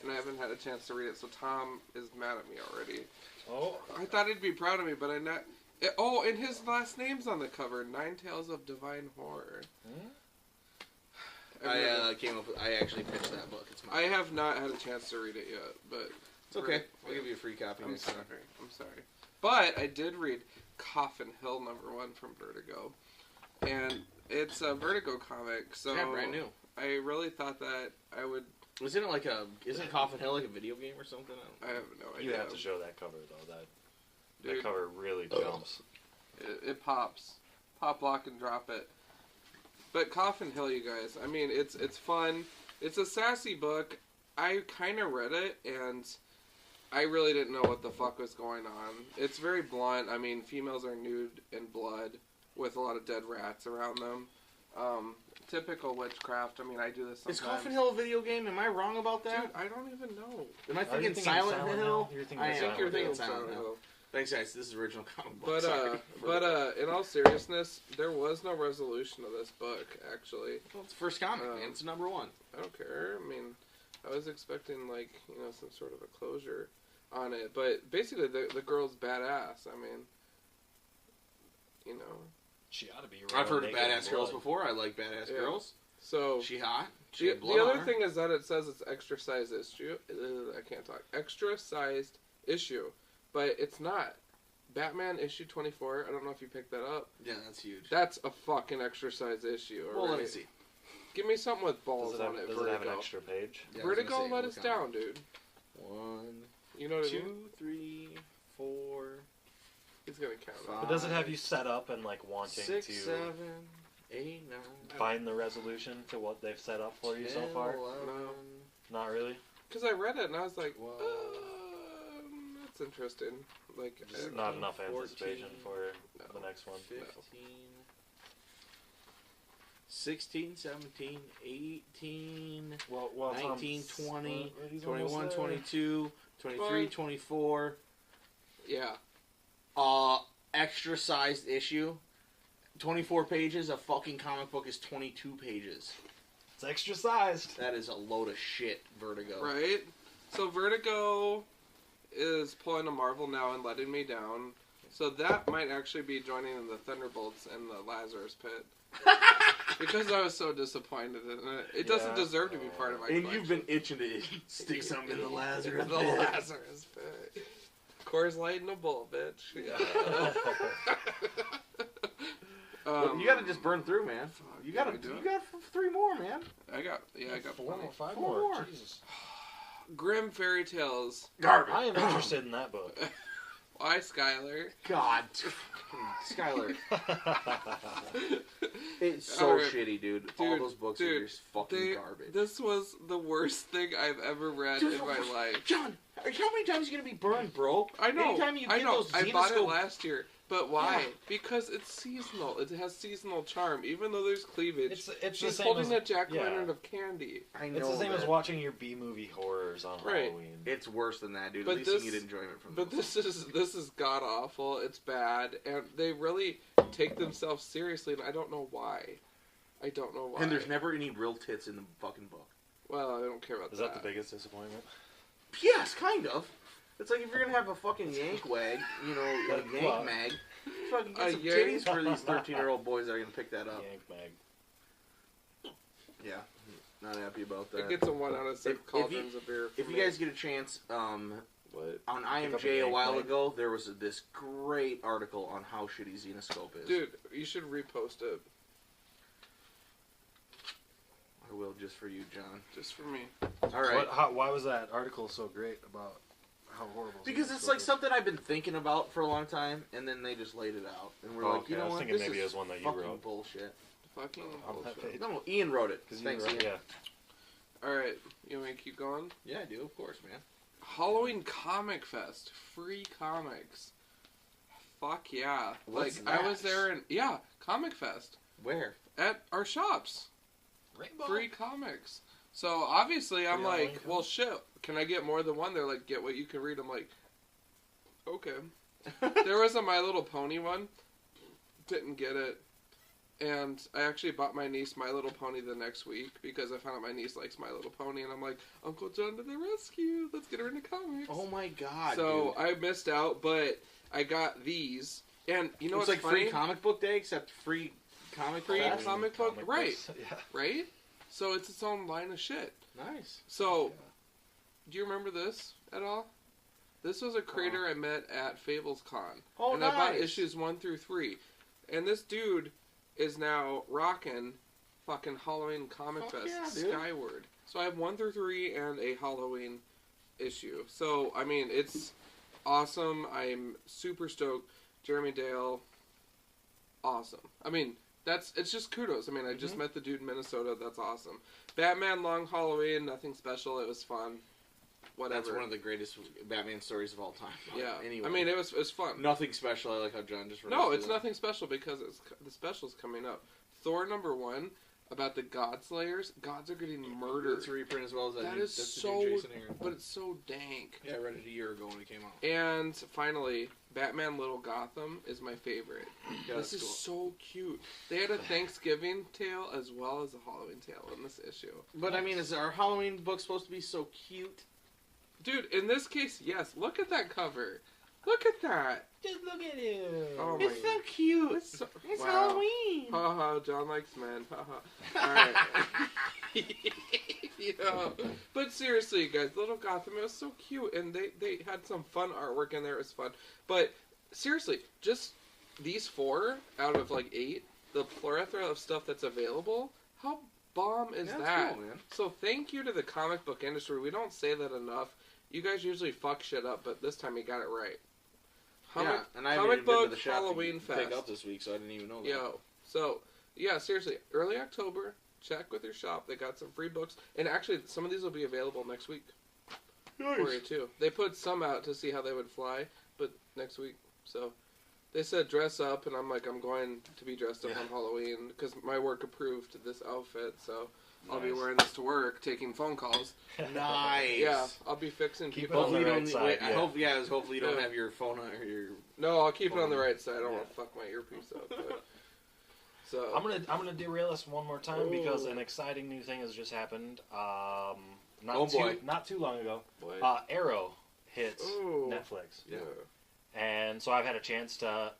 [SPEAKER 1] and I haven't had a chance to read it, so Tom is mad at me already.
[SPEAKER 4] Oh.
[SPEAKER 1] I thought he'd be proud of me, but I'm not. Oh, and his last name's on the cover, Nine Tales of Divine Horror.
[SPEAKER 2] I came up with. I actually pitched that book. It's mine.
[SPEAKER 1] I have not had a chance to read it yet, but
[SPEAKER 2] It's okay. I'll give you a free copy
[SPEAKER 1] I'm
[SPEAKER 2] next
[SPEAKER 1] sorry.
[SPEAKER 2] time.
[SPEAKER 1] I'm sorry. But I did read Coffin Hill #1 from Vertigo, and it's a Vertigo comic. So
[SPEAKER 2] Yeah, brand new.
[SPEAKER 1] I really thought that I would.
[SPEAKER 2] Isn't it like isn't Coffin Hill like a video game or something?
[SPEAKER 1] I have no idea.
[SPEAKER 4] You have to show that cover though. That
[SPEAKER 1] Dude,
[SPEAKER 4] cover really jumps.
[SPEAKER 1] it pops, pop, lock, and drop it. But Coffin Hill, you guys. I mean, it's fun. It's a sassy book. I kind of read it and I really didn't know what the fuck was going on. It's very blunt. I mean, females are nude in blood with a lot of dead rats around them. Typical witchcraft. I mean, I do this sometimes.
[SPEAKER 2] Is Coffin Hill a video game? Am I wrong about that?
[SPEAKER 1] Dude, I don't even know.
[SPEAKER 2] Am I
[SPEAKER 4] Are you
[SPEAKER 2] thinking Silent Hill?
[SPEAKER 4] You're thinking
[SPEAKER 2] I think you're thinking
[SPEAKER 4] Silent
[SPEAKER 2] Silent Hill.
[SPEAKER 1] Hill.
[SPEAKER 2] Thanks, guys. This is original comic book.
[SPEAKER 1] But
[SPEAKER 2] Sorry.
[SPEAKER 1] in all seriousness, there was no resolution of this book. Actually,
[SPEAKER 2] Well, it's the first comic, man. It's #1.
[SPEAKER 1] I don't care. I mean, I was expecting like some sort of a closure on it, but basically the girl's badass. I mean,
[SPEAKER 4] She ought to be.
[SPEAKER 2] I've heard of
[SPEAKER 4] naked in
[SPEAKER 2] badass girls
[SPEAKER 4] blood.
[SPEAKER 2] before. I like badass
[SPEAKER 1] Yeah.
[SPEAKER 2] girls.
[SPEAKER 1] so
[SPEAKER 2] She hot. She
[SPEAKER 1] the,
[SPEAKER 2] had blood
[SPEAKER 1] the
[SPEAKER 2] on
[SPEAKER 1] other
[SPEAKER 2] her.
[SPEAKER 1] thing is that it says it's extra sized issue. I can't talk. Extra sized issue, but it's not. Batman issue 24. I don't know if you picked that up.
[SPEAKER 2] Yeah, that's huge.
[SPEAKER 1] That's a fucking extra sized issue.
[SPEAKER 2] Well, let me
[SPEAKER 1] already.
[SPEAKER 2] see.
[SPEAKER 1] Give me something with balls
[SPEAKER 4] Does it have,
[SPEAKER 1] on it.
[SPEAKER 4] does
[SPEAKER 1] Vertigo.
[SPEAKER 4] it have an extra page?
[SPEAKER 2] Yeah, I was
[SPEAKER 1] Vertigo
[SPEAKER 2] gonna say,
[SPEAKER 1] let
[SPEAKER 2] look
[SPEAKER 1] us
[SPEAKER 2] on
[SPEAKER 1] down, dude.
[SPEAKER 2] 1,
[SPEAKER 1] You know what I mean?
[SPEAKER 2] 2, 3, 4,
[SPEAKER 1] He's gonna count it.
[SPEAKER 2] 5.
[SPEAKER 4] But does it have you set up and like wanting
[SPEAKER 2] 6,
[SPEAKER 4] to
[SPEAKER 2] 7, 8, 9,
[SPEAKER 4] find the resolution to what they've set up for you
[SPEAKER 2] 10,
[SPEAKER 4] so far?
[SPEAKER 2] 11,
[SPEAKER 4] Not really.
[SPEAKER 1] Because I read it and I was like,
[SPEAKER 2] Wow.
[SPEAKER 1] that's interesting. Like,
[SPEAKER 4] Just not enough
[SPEAKER 2] 14,
[SPEAKER 4] anticipation for the next one.
[SPEAKER 2] 15, 16, 17, 18,
[SPEAKER 4] Well,
[SPEAKER 2] 19, 20,
[SPEAKER 4] he's
[SPEAKER 2] 21,
[SPEAKER 4] almost there.
[SPEAKER 2] 22, 23, 24.
[SPEAKER 1] yeah.
[SPEAKER 2] Extra sized issue. 24 pages. A fucking comic book is 22 pages.
[SPEAKER 4] It's extra sized.
[SPEAKER 2] That is a load of shit, Vertigo.
[SPEAKER 1] Right? So Vertigo is pulling a Marvel now and letting me down. So that might actually be joining in the Thunderbolts and the Lazarus Pit. Because I was so disappointed in it. It doesn't
[SPEAKER 4] Yeah.
[SPEAKER 1] deserve to be part of my
[SPEAKER 2] And
[SPEAKER 1] collection.
[SPEAKER 2] you've been itching to stick something in the Lazarus.
[SPEAKER 1] The Lazarus Pit. Coors Light and a bull, bitch. Yeah.
[SPEAKER 2] You gotta just burn through, man. You
[SPEAKER 1] yeah,
[SPEAKER 2] gotta.
[SPEAKER 1] we do
[SPEAKER 2] You
[SPEAKER 1] it.
[SPEAKER 2] got 3 more, man.
[SPEAKER 1] I got
[SPEAKER 4] four
[SPEAKER 1] plenty.
[SPEAKER 4] or 5
[SPEAKER 2] Four
[SPEAKER 4] more.
[SPEAKER 2] more.
[SPEAKER 4] Jesus.
[SPEAKER 1] Grim Fairy Tales.
[SPEAKER 2] Garbage.
[SPEAKER 4] I am interested in that book.
[SPEAKER 1] Why, Skyler?
[SPEAKER 2] God, Skyler. It's so
[SPEAKER 1] Alright.
[SPEAKER 2] shitty, dude. All those books are
[SPEAKER 1] dude,
[SPEAKER 2] just fucking garbage.
[SPEAKER 1] This was the worst thing I've ever read in my life.
[SPEAKER 2] John, how many times are you gonna be burned, bro?
[SPEAKER 1] I know.
[SPEAKER 2] Anytime you
[SPEAKER 1] I
[SPEAKER 2] get
[SPEAKER 1] know.
[SPEAKER 2] those
[SPEAKER 1] I bought it
[SPEAKER 2] Xenoscope-
[SPEAKER 1] last year. But why?
[SPEAKER 2] Yeah.
[SPEAKER 1] Because it's seasonal. It has seasonal charm. Even though there's cleavage,
[SPEAKER 4] It's the
[SPEAKER 1] she's
[SPEAKER 4] same
[SPEAKER 1] holding
[SPEAKER 4] as,
[SPEAKER 1] a jack
[SPEAKER 4] yeah.
[SPEAKER 1] lantern of candy.
[SPEAKER 2] I know
[SPEAKER 4] It's the same as
[SPEAKER 2] that.
[SPEAKER 4] watching your B-movie horrors on
[SPEAKER 1] Right.
[SPEAKER 4] Halloween.
[SPEAKER 2] It's worse than that, dude.
[SPEAKER 1] But
[SPEAKER 2] At least
[SPEAKER 1] this-
[SPEAKER 2] you get enjoyment from
[SPEAKER 1] But
[SPEAKER 2] those.
[SPEAKER 1] this is god awful. It's bad, and they really take themselves seriously, and I don't know why. I don't know why.
[SPEAKER 2] And there's never any real tits in the fucking book.
[SPEAKER 1] Well, I don't care about
[SPEAKER 4] Is
[SPEAKER 1] that.
[SPEAKER 4] that the biggest disappointment?
[SPEAKER 2] Yes, kind of. It's like if you're gonna have a fucking yank wag, you know, a yank
[SPEAKER 4] What?
[SPEAKER 2] mag, fucking get
[SPEAKER 1] A
[SPEAKER 2] some
[SPEAKER 1] yank?
[SPEAKER 2] titties for these 13-year-old boys that are gonna pick that up.
[SPEAKER 4] Yank mag.
[SPEAKER 2] Yeah, not happy about
[SPEAKER 1] It
[SPEAKER 2] that.
[SPEAKER 1] gets a 1 out of 6
[SPEAKER 2] If
[SPEAKER 1] cauldrons of beer.
[SPEAKER 2] If
[SPEAKER 1] for
[SPEAKER 2] you
[SPEAKER 1] me.
[SPEAKER 2] guys get a chance, on
[SPEAKER 1] What?
[SPEAKER 4] up a
[SPEAKER 2] IMJ a
[SPEAKER 4] yank
[SPEAKER 2] while
[SPEAKER 4] mag.
[SPEAKER 2] ago, there was this great article on how shitty Xenoscope is.
[SPEAKER 1] Dude, you should repost it
[SPEAKER 2] I will just for you, John.
[SPEAKER 1] just for me.
[SPEAKER 2] All right.
[SPEAKER 4] Why was that article so great about how horrible?
[SPEAKER 2] Because it's
[SPEAKER 4] Xenoscope
[SPEAKER 2] like
[SPEAKER 4] is?
[SPEAKER 2] something I've been thinking about for a long time, and then they just laid it out, and we're
[SPEAKER 4] Oh,
[SPEAKER 2] like, you
[SPEAKER 4] okay. I
[SPEAKER 2] know
[SPEAKER 4] was
[SPEAKER 2] what?
[SPEAKER 4] thinking
[SPEAKER 2] This
[SPEAKER 4] maybe
[SPEAKER 2] is
[SPEAKER 4] it was one that you
[SPEAKER 2] fucking
[SPEAKER 4] wrote.
[SPEAKER 2] bullshit.
[SPEAKER 1] Fucking
[SPEAKER 4] On that
[SPEAKER 1] bullshit.
[SPEAKER 4] page.
[SPEAKER 2] No, Ian wrote it.
[SPEAKER 4] 'Cause you
[SPEAKER 2] Thanks,
[SPEAKER 4] wrote-
[SPEAKER 2] Ian.
[SPEAKER 4] yeah.
[SPEAKER 1] Alright, you want me to keep going?
[SPEAKER 2] Yeah, I do, of course, man.
[SPEAKER 1] Halloween Comic Fest. Free comics. Fuck yeah.
[SPEAKER 2] What's
[SPEAKER 1] like, I
[SPEAKER 2] that?
[SPEAKER 1] was there and, yeah, Comic Fest.
[SPEAKER 2] Where?
[SPEAKER 1] At our shops.
[SPEAKER 4] Rainbow.
[SPEAKER 1] free comics. So obviously I'm
[SPEAKER 4] Free
[SPEAKER 1] like,
[SPEAKER 4] online
[SPEAKER 1] well, shit. Can I get more than one? They're like, get what you can read. I'm like, okay. There was a My Little Pony one. Didn't get it. And I actually bought my niece My Little Pony the next week because I found out my niece likes My Little Pony, and I'm like, Uncle John to the rescue! Let's get her into comics.
[SPEAKER 2] Oh my god!
[SPEAKER 1] So
[SPEAKER 2] dude.
[SPEAKER 1] I missed out, but I got these, and you know
[SPEAKER 2] it's
[SPEAKER 1] what's
[SPEAKER 2] like
[SPEAKER 1] funny?
[SPEAKER 2] free comic book day, except free comic fest?
[SPEAKER 1] Comic book, right?
[SPEAKER 4] Books. Yeah.
[SPEAKER 1] Right. So it's its own line of shit.
[SPEAKER 2] Nice.
[SPEAKER 1] So, do you remember this at all? This was a creator I met at Fables Con,
[SPEAKER 2] Oh,
[SPEAKER 1] and
[SPEAKER 2] nice.
[SPEAKER 1] I bought issues 1 through 3, and this dude is now rocking fucking Halloween Comic
[SPEAKER 2] Fuck
[SPEAKER 1] Fest
[SPEAKER 2] yeah, dude.
[SPEAKER 1] Skyward. So I have 1 through 3 and a Halloween issue. So I mean, it's awesome. I'm super stoked. Jeremy Dale, awesome. I mean, it's just kudos. I mean, I just met the dude in Minnesota. That's awesome. Batman Long Halloween, nothing special. It was fun. Whatever.
[SPEAKER 2] That's one of the greatest Batman stories of all time.
[SPEAKER 1] Yeah.
[SPEAKER 2] Anyway.
[SPEAKER 1] I mean, it was fun.
[SPEAKER 2] Nothing special. I like how John just...
[SPEAKER 1] No, it's nothing special because the special's coming up. Thor #1 about the God Slayers. Gods are getting murdered.
[SPEAKER 2] It's a reprint as well as that.
[SPEAKER 1] That
[SPEAKER 2] new,
[SPEAKER 1] is
[SPEAKER 2] that's the
[SPEAKER 1] so,
[SPEAKER 2] new Jason Aaron.
[SPEAKER 1] but it's so dank.
[SPEAKER 2] Yeah, I read it a year ago when it came out.
[SPEAKER 1] And finally, Batman Little Gotham is my favorite.
[SPEAKER 2] Yeah,
[SPEAKER 1] This is so cute. They had a Thanksgiving tale as well as a Halloween tale in this issue.
[SPEAKER 2] But I mean, is our Halloween book supposed to be so cute?
[SPEAKER 1] Dude, in this case, yes. Look at that cover. Look at that.
[SPEAKER 4] Just look at him.
[SPEAKER 1] Oh
[SPEAKER 2] It's so cute.
[SPEAKER 1] It's, so,
[SPEAKER 2] It's
[SPEAKER 1] wow.
[SPEAKER 2] Halloween.
[SPEAKER 1] Ha ha, John likes men. Ha ha. Alright. You know, but seriously, guys, Little Gotham, it was so cute, and they had some fun artwork in there. It was fun. But seriously, just these 4 out of like 8, the plethora of stuff that's available, how bomb is
[SPEAKER 2] Yeah, that's
[SPEAKER 1] that?
[SPEAKER 2] cool, man.
[SPEAKER 1] So thank you to the comic book industry. We don't say that enough. You guys usually fuck shit up, but this time you got it right.
[SPEAKER 2] Yeah, and I haven't
[SPEAKER 1] comic
[SPEAKER 2] even been to
[SPEAKER 1] book
[SPEAKER 2] the shop
[SPEAKER 1] Halloween
[SPEAKER 2] to pick
[SPEAKER 1] Fest.
[SPEAKER 2] up this week, so I didn't even know that.
[SPEAKER 1] Yo, so yeah, seriously, early October. Check with your shop. They got some free books, and actually, some of these will be available next week for you too. They put some out to see how they would fly, but next week. So they said dress up, and I'm like, I'm going to be dressed up on Halloween because my work approved this outfit. So I'll be wearing this to work, taking phone calls.
[SPEAKER 2] Nice.
[SPEAKER 1] Yeah, I'll be fixing
[SPEAKER 4] Keep
[SPEAKER 1] people.
[SPEAKER 4] it on the right
[SPEAKER 2] don't.
[SPEAKER 4] side,
[SPEAKER 2] Wait,
[SPEAKER 4] yeah.
[SPEAKER 2] Hopefully you don't
[SPEAKER 1] Yeah.
[SPEAKER 2] have your phone on or your.
[SPEAKER 1] No, I'll keep it on the right side. I don't want to fuck my earpiece up. But, so
[SPEAKER 4] I'm gonna derail us one more time
[SPEAKER 1] Ooh.
[SPEAKER 4] because an exciting new thing has just happened.
[SPEAKER 2] boy.
[SPEAKER 4] Not too long ago.
[SPEAKER 1] boy.
[SPEAKER 4] Arrow hits
[SPEAKER 1] Ooh.
[SPEAKER 4] Netflix,
[SPEAKER 1] Yeah.
[SPEAKER 4] and so I've had a chance to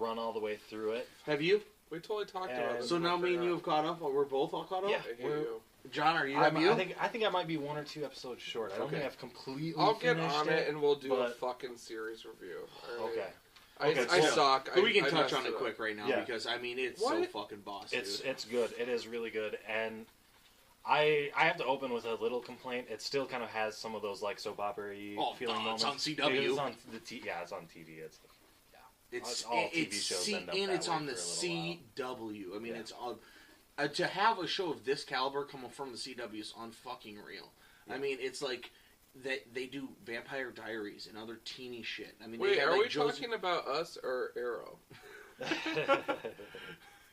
[SPEAKER 4] run all the way through it.
[SPEAKER 2] Have you?
[SPEAKER 1] We totally talked
[SPEAKER 4] And-
[SPEAKER 1] about this.
[SPEAKER 2] So
[SPEAKER 1] and I
[SPEAKER 2] now me and
[SPEAKER 1] forgot.
[SPEAKER 2] you have caught up. We're both all caught up.
[SPEAKER 4] Yeah.
[SPEAKER 1] I hear you.
[SPEAKER 2] John, are you?
[SPEAKER 4] I
[SPEAKER 2] Have you?
[SPEAKER 4] think I might be 1 or 2 episodes short. I don't
[SPEAKER 2] Okay.
[SPEAKER 4] think I've completely.
[SPEAKER 1] I'll get
[SPEAKER 4] finished
[SPEAKER 1] on it and we'll do a
[SPEAKER 4] but-
[SPEAKER 1] fucking series review. All right?
[SPEAKER 4] Okay.
[SPEAKER 1] I
[SPEAKER 4] Okay, so-
[SPEAKER 1] suck.
[SPEAKER 2] But we can
[SPEAKER 1] I
[SPEAKER 2] touch
[SPEAKER 1] messed
[SPEAKER 2] on it
[SPEAKER 1] up.
[SPEAKER 2] quick right now
[SPEAKER 4] Yeah.
[SPEAKER 2] because I mean it's so
[SPEAKER 1] What?
[SPEAKER 2] fucking boss.
[SPEAKER 4] It's good. It is really good, and I have to open with a little complaint. It still kind of has some of those like soap opera-y
[SPEAKER 2] Oh,
[SPEAKER 4] feeling
[SPEAKER 2] duh,
[SPEAKER 4] moments.
[SPEAKER 2] it's on CW.
[SPEAKER 4] It's on the it's on TV.
[SPEAKER 2] It's
[SPEAKER 4] all TV
[SPEAKER 2] it's
[SPEAKER 4] shows
[SPEAKER 2] C,
[SPEAKER 4] end up
[SPEAKER 2] and
[SPEAKER 4] that
[SPEAKER 2] it's
[SPEAKER 4] way
[SPEAKER 2] on the
[SPEAKER 4] for a little
[SPEAKER 2] CW. I mean,
[SPEAKER 4] Yeah.
[SPEAKER 2] it's all to have a show of this caliber come from the CW is on fucking real. I mean, it's like they do Vampire Diaries and other teeny shit. I mean,
[SPEAKER 1] Wait,
[SPEAKER 2] they have,
[SPEAKER 1] are
[SPEAKER 2] like,
[SPEAKER 1] we talking about us or Arrow?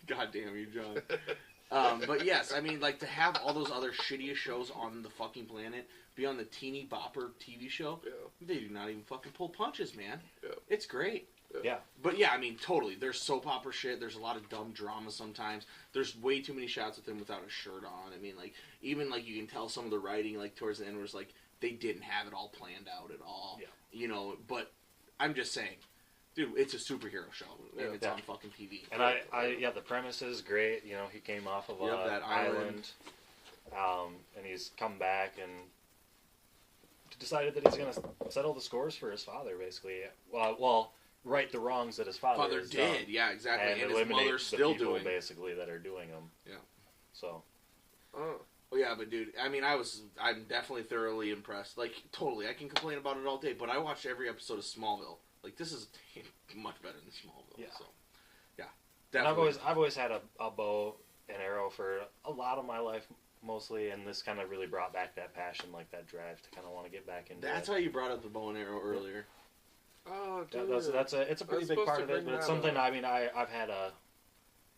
[SPEAKER 2] God damn you, John. But yes, I mean, like to have all those other shittiest shows on the fucking planet be on the teeny bopper TV show,
[SPEAKER 1] Yeah.
[SPEAKER 2] they do not even fucking pull punches, man.
[SPEAKER 1] Yeah.
[SPEAKER 2] It's great.
[SPEAKER 4] Yeah.
[SPEAKER 2] But yeah, I mean, totally. There's soap opera shit. There's a lot of dumb drama sometimes. There's way too many shots with him without a shirt on. I mean, like, even, like, you can tell some of the writing, like, towards the end was, like, they didn't have it all planned out at all.
[SPEAKER 4] Yeah.
[SPEAKER 2] You know, but I'm just saying, dude, it's a superhero show. And it's
[SPEAKER 4] Yeah.
[SPEAKER 2] on fucking TV.
[SPEAKER 4] And the premise is great. You know, he came off of
[SPEAKER 2] Yep, that
[SPEAKER 4] island, and he's come back and decided that he's going to settle the scores for his father, basically. Well, right the wrongs that his father has
[SPEAKER 2] did.
[SPEAKER 4] done,
[SPEAKER 2] Yeah, exactly.
[SPEAKER 4] and
[SPEAKER 2] And his
[SPEAKER 4] eliminate
[SPEAKER 2] mother's
[SPEAKER 4] the
[SPEAKER 2] still
[SPEAKER 4] people,
[SPEAKER 2] doing.
[SPEAKER 4] basically, that are doing them.
[SPEAKER 2] Yeah.
[SPEAKER 4] So.
[SPEAKER 1] Oh.
[SPEAKER 2] Oh, yeah, but dude, I mean, I'm definitely thoroughly impressed. Like, totally, I can complain about it all day, but I watched every episode of Smallville. Like, this is much better than Smallville.
[SPEAKER 4] Yeah.
[SPEAKER 2] So, yeah,
[SPEAKER 4] And
[SPEAKER 2] definitely.
[SPEAKER 4] I've always had a bow and arrow for a lot of my life, mostly, and this kind of really brought back that passion, like that drive to kind of want to get back into
[SPEAKER 2] That's
[SPEAKER 4] it.
[SPEAKER 2] why you brought up the bow and arrow earlier.
[SPEAKER 1] Oh, dude.
[SPEAKER 4] It's a pretty big
[SPEAKER 1] supposed
[SPEAKER 4] part
[SPEAKER 1] to
[SPEAKER 4] of it,
[SPEAKER 1] bring
[SPEAKER 4] but it's
[SPEAKER 1] that
[SPEAKER 4] something.
[SPEAKER 1] up.
[SPEAKER 4] I mean, I've had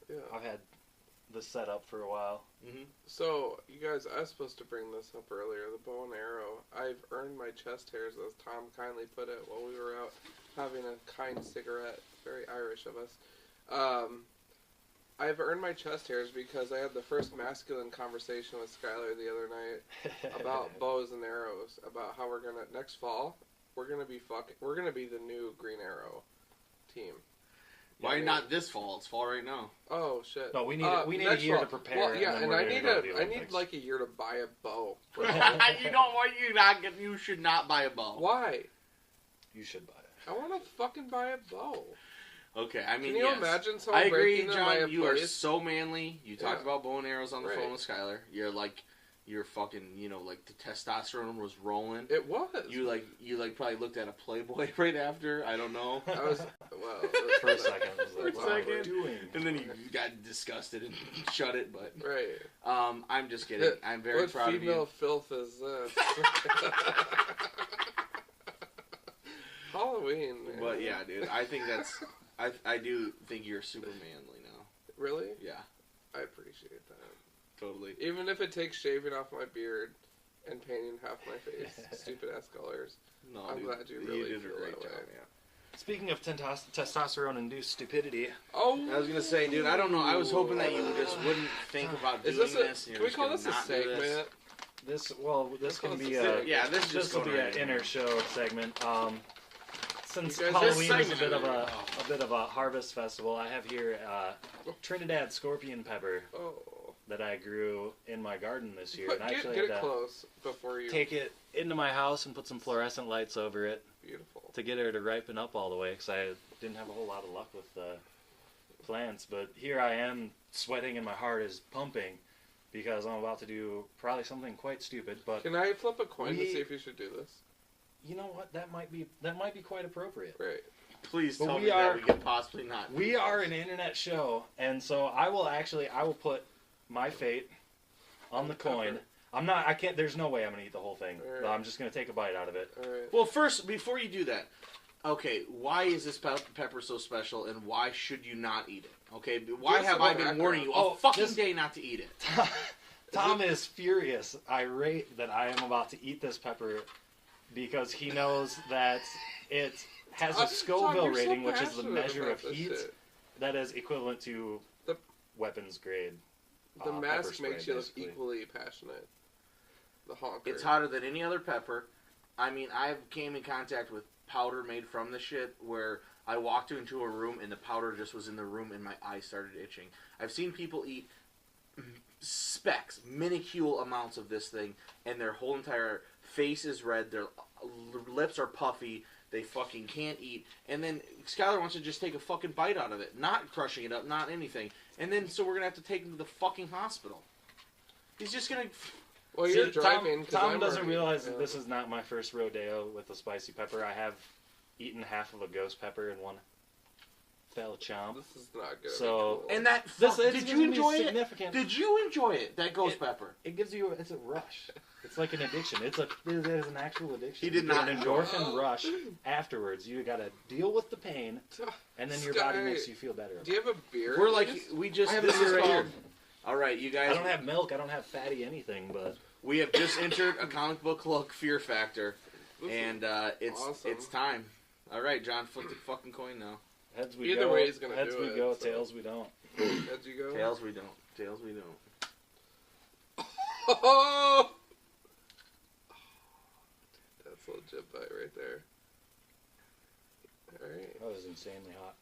[SPEAKER 1] Yeah.
[SPEAKER 4] the setup for a while.
[SPEAKER 2] Mm-hmm.
[SPEAKER 1] So, you guys, I was supposed to bring this up earlier, the bow and arrow. I've earned my chest hairs, as Tom kindly put it, while we were out having a kind cigarette. Very Irish of us. I've earned my chest hairs because I had the first masculine conversation with Skyler the other night about bows and arrows, about how we're gonna, next fall, we're gonna be the new Green Arrow team.
[SPEAKER 2] Why not this fall? It's fall right now.
[SPEAKER 1] Oh shit!
[SPEAKER 4] No, we need a year
[SPEAKER 1] fall.
[SPEAKER 4] to prepare.
[SPEAKER 1] Well, yeah, and I
[SPEAKER 4] need
[SPEAKER 1] like a year to buy a bow.
[SPEAKER 2] You know what? You should not buy a bow.
[SPEAKER 1] Why?
[SPEAKER 4] You should buy it.
[SPEAKER 1] I want to fucking buy a bow.
[SPEAKER 2] Okay, I mean,
[SPEAKER 1] can you
[SPEAKER 2] yes.
[SPEAKER 1] imagine someone
[SPEAKER 2] I agree,
[SPEAKER 1] breaking
[SPEAKER 2] John.
[SPEAKER 1] into
[SPEAKER 2] You
[SPEAKER 1] my
[SPEAKER 2] are
[SPEAKER 1] place?
[SPEAKER 2] so manly. You talked
[SPEAKER 1] Yeah.
[SPEAKER 2] about bow and arrows on the
[SPEAKER 1] Right.
[SPEAKER 2] phone with Skyler. You're fucking, like the testosterone was rolling.
[SPEAKER 1] It was.
[SPEAKER 2] You probably looked at a Playboy right after. I don't know.
[SPEAKER 1] I was well
[SPEAKER 4] For a second. I was like,
[SPEAKER 2] For a
[SPEAKER 4] what are
[SPEAKER 2] second.
[SPEAKER 4] we doing?
[SPEAKER 2] And then you got disgusted and shut it. But
[SPEAKER 1] right.
[SPEAKER 2] I'm just kidding. I'm very
[SPEAKER 1] what
[SPEAKER 2] proud of
[SPEAKER 1] female
[SPEAKER 2] you.
[SPEAKER 1] filth is this? Halloween, man.
[SPEAKER 2] But yeah, dude, I think that's. I do think you're super manly now.
[SPEAKER 1] Really?
[SPEAKER 2] Yeah,
[SPEAKER 1] I appreciate that.
[SPEAKER 2] totally.
[SPEAKER 1] Even if it takes shaving off my beard and painting half my face, stupid ass colors.
[SPEAKER 2] No,
[SPEAKER 1] I'm
[SPEAKER 2] dude,
[SPEAKER 1] glad you really
[SPEAKER 2] did
[SPEAKER 1] feel
[SPEAKER 2] a great
[SPEAKER 1] that
[SPEAKER 2] job.
[SPEAKER 1] way.
[SPEAKER 2] Yeah.
[SPEAKER 4] Speaking of testosterone-induced stupidity,
[SPEAKER 1] Oh,
[SPEAKER 2] I was gonna say, dude, I don't know. I was hoping that you just wouldn't think about doing
[SPEAKER 1] is
[SPEAKER 2] this.
[SPEAKER 1] this a? Can we call this a segment?
[SPEAKER 4] this
[SPEAKER 1] Let's
[SPEAKER 4] can
[SPEAKER 1] call
[SPEAKER 4] be
[SPEAKER 1] this a segment.
[SPEAKER 2] Yeah,
[SPEAKER 4] this will be an inner show segment. Since
[SPEAKER 1] You guys-
[SPEAKER 4] Halloween
[SPEAKER 2] this
[SPEAKER 4] is a
[SPEAKER 2] segment-
[SPEAKER 4] bit of a harvest festival, I have here Trinidad scorpion pepper
[SPEAKER 1] Oh.
[SPEAKER 4] that I grew in my garden this year, and I
[SPEAKER 1] Get
[SPEAKER 4] actually
[SPEAKER 1] it
[SPEAKER 4] had to
[SPEAKER 1] close before you.
[SPEAKER 4] take it into my house and put some fluorescent lights over it
[SPEAKER 1] Beautiful.
[SPEAKER 4] to get her to ripen up all the way, because I didn't have a whole lot of luck with plants. But here I am, sweating and my heart is pumping because I'm about to do probably something quite stupid. But
[SPEAKER 1] Can I flip a coin to
[SPEAKER 4] We-
[SPEAKER 1] see if you should do this?
[SPEAKER 4] you know what? That might be quite appropriate.
[SPEAKER 1] Right.
[SPEAKER 2] Please
[SPEAKER 4] But
[SPEAKER 2] tell
[SPEAKER 4] we
[SPEAKER 2] me
[SPEAKER 4] are-
[SPEAKER 2] that we could possibly not.
[SPEAKER 4] We are an internet show, and so I will put my fate on the coin. I can't. There's no way I'm gonna eat the whole thing.
[SPEAKER 1] All right.
[SPEAKER 4] No, I'm just gonna take a bite out of it.
[SPEAKER 1] All right.
[SPEAKER 2] Well, first, before you do that, okay, why is this pepper so special, and why should you not eat it? Okay, why
[SPEAKER 1] Give
[SPEAKER 2] have
[SPEAKER 1] some
[SPEAKER 2] I been
[SPEAKER 1] background.
[SPEAKER 2] warning you
[SPEAKER 4] Oh,
[SPEAKER 2] a fucking
[SPEAKER 4] this-
[SPEAKER 2] day not to eat it?
[SPEAKER 4] Tom is furious, irate that I am about to eat this pepper because he knows that it has a
[SPEAKER 1] Tom,
[SPEAKER 4] Scoville
[SPEAKER 1] you're so
[SPEAKER 4] rating, which is the
[SPEAKER 1] passionate
[SPEAKER 4] measure
[SPEAKER 1] about
[SPEAKER 4] of
[SPEAKER 1] this
[SPEAKER 4] heat
[SPEAKER 1] shit.
[SPEAKER 4] that is equivalent to
[SPEAKER 1] The-
[SPEAKER 4] weapons grade.
[SPEAKER 1] The
[SPEAKER 4] pepper
[SPEAKER 1] mask
[SPEAKER 4] spray,
[SPEAKER 1] makes you look
[SPEAKER 4] basically.
[SPEAKER 1] equally passionate. The honker.
[SPEAKER 2] It's hotter than any other pepper. I mean, I've came in contact with powder made from the shit where I walked into a room and the powder just was in the room and my eyes started itching. I've seen people eat specks, minuscule amounts of this thing, and their whole entire face is red, their lips are puffy, they fucking can't eat, and then Skyler wants to just take a fucking bite out of it, not crushing it up, not anything, and then so we're gonna have to take him to the fucking hospital. He's just gonna...
[SPEAKER 1] Well,
[SPEAKER 4] See,
[SPEAKER 1] you're driving. 'cause
[SPEAKER 4] Tom
[SPEAKER 1] I'm
[SPEAKER 4] doesn't
[SPEAKER 1] already-
[SPEAKER 4] realize
[SPEAKER 1] yeah.
[SPEAKER 4] that this is not my first rodeo with the spicy pepper. I have eaten half of a ghost pepper in one fell chomp.
[SPEAKER 1] This is not good.
[SPEAKER 4] So-
[SPEAKER 2] And that...
[SPEAKER 4] This
[SPEAKER 2] Fuck,
[SPEAKER 4] it's
[SPEAKER 2] did
[SPEAKER 4] gonna
[SPEAKER 2] you
[SPEAKER 4] be
[SPEAKER 2] enjoy it?
[SPEAKER 4] significant.
[SPEAKER 2] Did you enjoy it? That ghost pepper?
[SPEAKER 4] It gives you it's a rush. It's like an addiction. It is an actual addiction.
[SPEAKER 2] He did
[SPEAKER 4] You get
[SPEAKER 2] not
[SPEAKER 4] an endorphin rush afterwards. You got to deal with the pain, and then your body makes you feel better.
[SPEAKER 1] Do you have a beer?
[SPEAKER 2] We're like,
[SPEAKER 1] please?
[SPEAKER 2] we just...
[SPEAKER 4] I have a
[SPEAKER 2] This
[SPEAKER 4] beer
[SPEAKER 2] is
[SPEAKER 4] right
[SPEAKER 2] called...
[SPEAKER 4] here.
[SPEAKER 2] Alright, you guys...
[SPEAKER 4] I don't have milk. I don't have fatty anything, but
[SPEAKER 2] We have just entered a comic book look Fear Factor,
[SPEAKER 1] This is
[SPEAKER 2] and it's
[SPEAKER 1] awesome.
[SPEAKER 2] it's time. All right, John, flip the fucking coin now.
[SPEAKER 4] heads we
[SPEAKER 1] Either
[SPEAKER 4] go.
[SPEAKER 1] way, he's gonna
[SPEAKER 4] heads
[SPEAKER 1] do
[SPEAKER 4] we
[SPEAKER 1] it,
[SPEAKER 4] go,
[SPEAKER 1] so.
[SPEAKER 4] tails we don't.
[SPEAKER 1] As you go.
[SPEAKER 2] Tails we don't. Tails we don't.
[SPEAKER 1] Oh! That's a legit bite right there. All right.
[SPEAKER 4] That was insanely hot.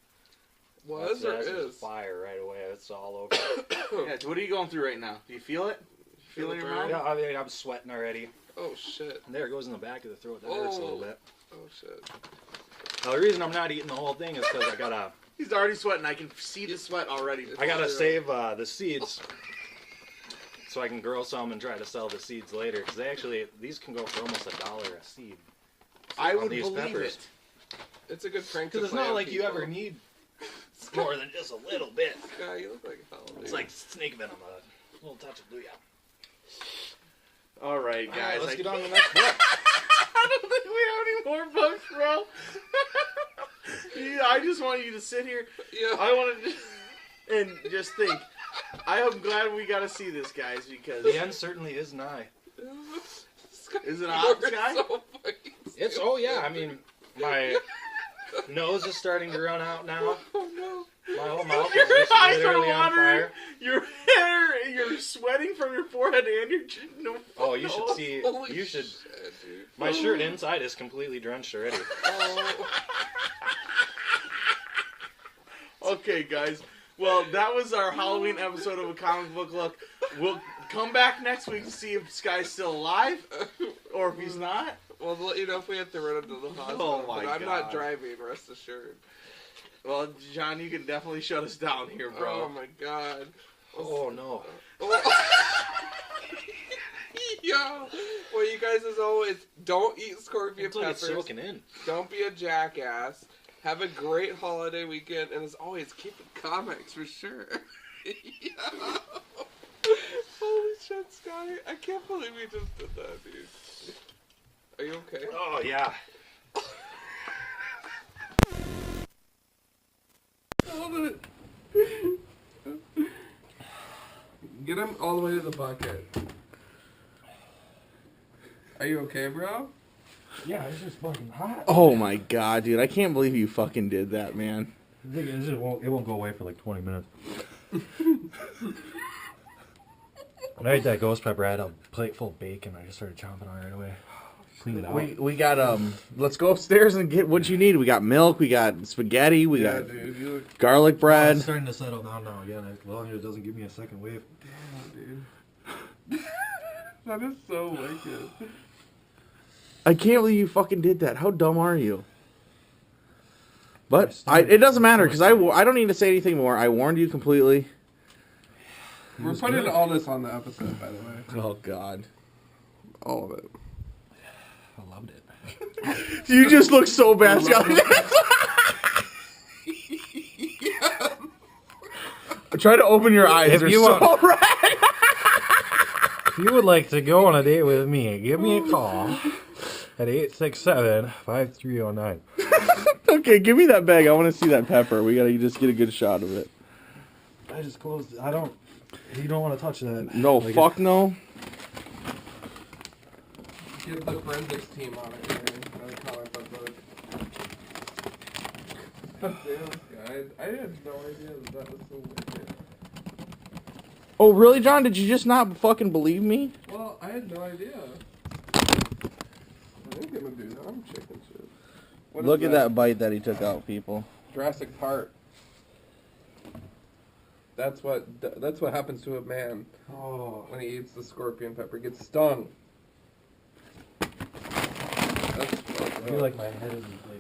[SPEAKER 1] Was or
[SPEAKER 4] That's
[SPEAKER 1] is?
[SPEAKER 4] fire right away. It's all over.
[SPEAKER 2] Yeah, what are you going through right now? Do you feel it? Feel it in your
[SPEAKER 1] Feel
[SPEAKER 2] mouth?
[SPEAKER 1] the
[SPEAKER 4] Yeah, I mean, I'm sweating already.
[SPEAKER 1] Oh shit.
[SPEAKER 4] And there it goes in the back of the throat. That hurts a little bit.
[SPEAKER 1] Oh shit.
[SPEAKER 4] Now, the reason I'm not eating the whole thing is because I
[SPEAKER 2] He's already sweating. I can see the sweat already.
[SPEAKER 4] gotta save the seeds so I can grow some and try to sell the seeds later. Because these can go for almost $1 a seed.
[SPEAKER 2] I
[SPEAKER 4] on
[SPEAKER 2] would
[SPEAKER 4] these
[SPEAKER 2] believe
[SPEAKER 4] peppers.
[SPEAKER 2] it.
[SPEAKER 1] It's a good prank to
[SPEAKER 4] Because it's
[SPEAKER 1] play
[SPEAKER 4] not
[SPEAKER 1] on
[SPEAKER 4] like you
[SPEAKER 1] people.
[SPEAKER 4] ever need more than just a little bit.
[SPEAKER 1] Guy, you look like hell, dude.
[SPEAKER 4] It's like snake venom, a little touch of booyah.
[SPEAKER 2] All right,
[SPEAKER 4] All
[SPEAKER 2] guys.
[SPEAKER 4] right, let's
[SPEAKER 2] I
[SPEAKER 4] get on to the next book.
[SPEAKER 2] I don't think we have any more books, bro. Yeah, I just want you to sit here.
[SPEAKER 1] Yeah.
[SPEAKER 2] I want to and just think. I am glad we got to see this, guys, because
[SPEAKER 4] The end certainly is nigh.
[SPEAKER 2] Is it hot, Sky?
[SPEAKER 1] So
[SPEAKER 4] It's I mean, my nose is starting to run out now.
[SPEAKER 1] oh no.
[SPEAKER 4] My whole mouth is
[SPEAKER 2] Your
[SPEAKER 4] just
[SPEAKER 2] eyes are
[SPEAKER 4] literally on
[SPEAKER 2] watering.
[SPEAKER 4] fire.
[SPEAKER 2] Your hair, you're sweating from your forehead and your chin. No,
[SPEAKER 4] Oh, you should see.
[SPEAKER 1] Holy
[SPEAKER 4] You should.
[SPEAKER 1] shit, dude.
[SPEAKER 4] My shirt inside is completely drenched already.
[SPEAKER 1] Oh.
[SPEAKER 2] Okay, guys. Well, that was our Halloween episode of A Comic Book Look. We'll come back next week to see if Sky's still alive or if he's not.
[SPEAKER 1] Well, we'll let you know if we have to run into the hospital.
[SPEAKER 2] Oh, my
[SPEAKER 1] but I'm
[SPEAKER 2] God.
[SPEAKER 1] not driving, rest assured.
[SPEAKER 2] Well, John, you can definitely shut us down here, bro.
[SPEAKER 1] Oh my god.
[SPEAKER 4] Oh no.
[SPEAKER 1] Yo. Well, you guys, as always, don't eat scorpion
[SPEAKER 4] Until it's
[SPEAKER 1] peppers.
[SPEAKER 4] soaking in.
[SPEAKER 1] Don't be a jackass. Have a great holiday weekend, and as always, keep it comics for sure. Yeah. Holy shit, Sky! I can't believe you just did that, dude. Are you okay?
[SPEAKER 4] Oh yeah.
[SPEAKER 1] Hold it. Get him all the way to the bucket. Are you okay, bro?
[SPEAKER 5] Yeah, it's just fucking hot.
[SPEAKER 2] Oh my god, dude. I can't believe you fucking did that, man.
[SPEAKER 5] It won't go away for like 20 minutes. When I ate that ghost pepper, I had a plate full of bacon. I just started chomping on it right away. Clean it out.
[SPEAKER 2] We got, let's go upstairs and get what you need. We got milk, we got spaghetti, we got
[SPEAKER 1] dude, you look
[SPEAKER 2] garlic
[SPEAKER 5] It's
[SPEAKER 2] bread.
[SPEAKER 5] starting to settle down now again, as long as it doesn't give me a second wave.
[SPEAKER 1] dude. That is so wicked.
[SPEAKER 2] I can't believe you fucking did that. How dumb are you? But it doesn't matter because I don't need to say anything more. I warned you completely.
[SPEAKER 1] We're putting all this on the episode, by the way.
[SPEAKER 2] Oh god.
[SPEAKER 1] All of it.
[SPEAKER 5] I loved it.
[SPEAKER 2] You just look so bad, Scott. Try to open your eyes.
[SPEAKER 5] If
[SPEAKER 2] They're
[SPEAKER 5] you
[SPEAKER 2] so
[SPEAKER 5] want-
[SPEAKER 2] red.
[SPEAKER 5] If you would like to go on a date with me, give me a call at 867-5309.
[SPEAKER 2] Okay, give me that bag. I want to see that pepper. We gotta just get a good shot of it.
[SPEAKER 5] I just closed it. You don't want to touch that.
[SPEAKER 2] No,
[SPEAKER 5] Like
[SPEAKER 2] fuck no.
[SPEAKER 1] Get the forensics team on it here. Comic book book. Guys, I had no idea that was so wicked.
[SPEAKER 2] Oh, really, John? Did you just not fucking believe me?
[SPEAKER 1] Well, I had no idea. I ain't gonna do that. I'm chicken shit. What is
[SPEAKER 2] Look at that bite that he took out, people.
[SPEAKER 1] Jurassic Park. That's what happens to a man
[SPEAKER 5] Oh,
[SPEAKER 1] when he eats the scorpion pepper. Gets stung. That's
[SPEAKER 5] I feel like my head is inflated.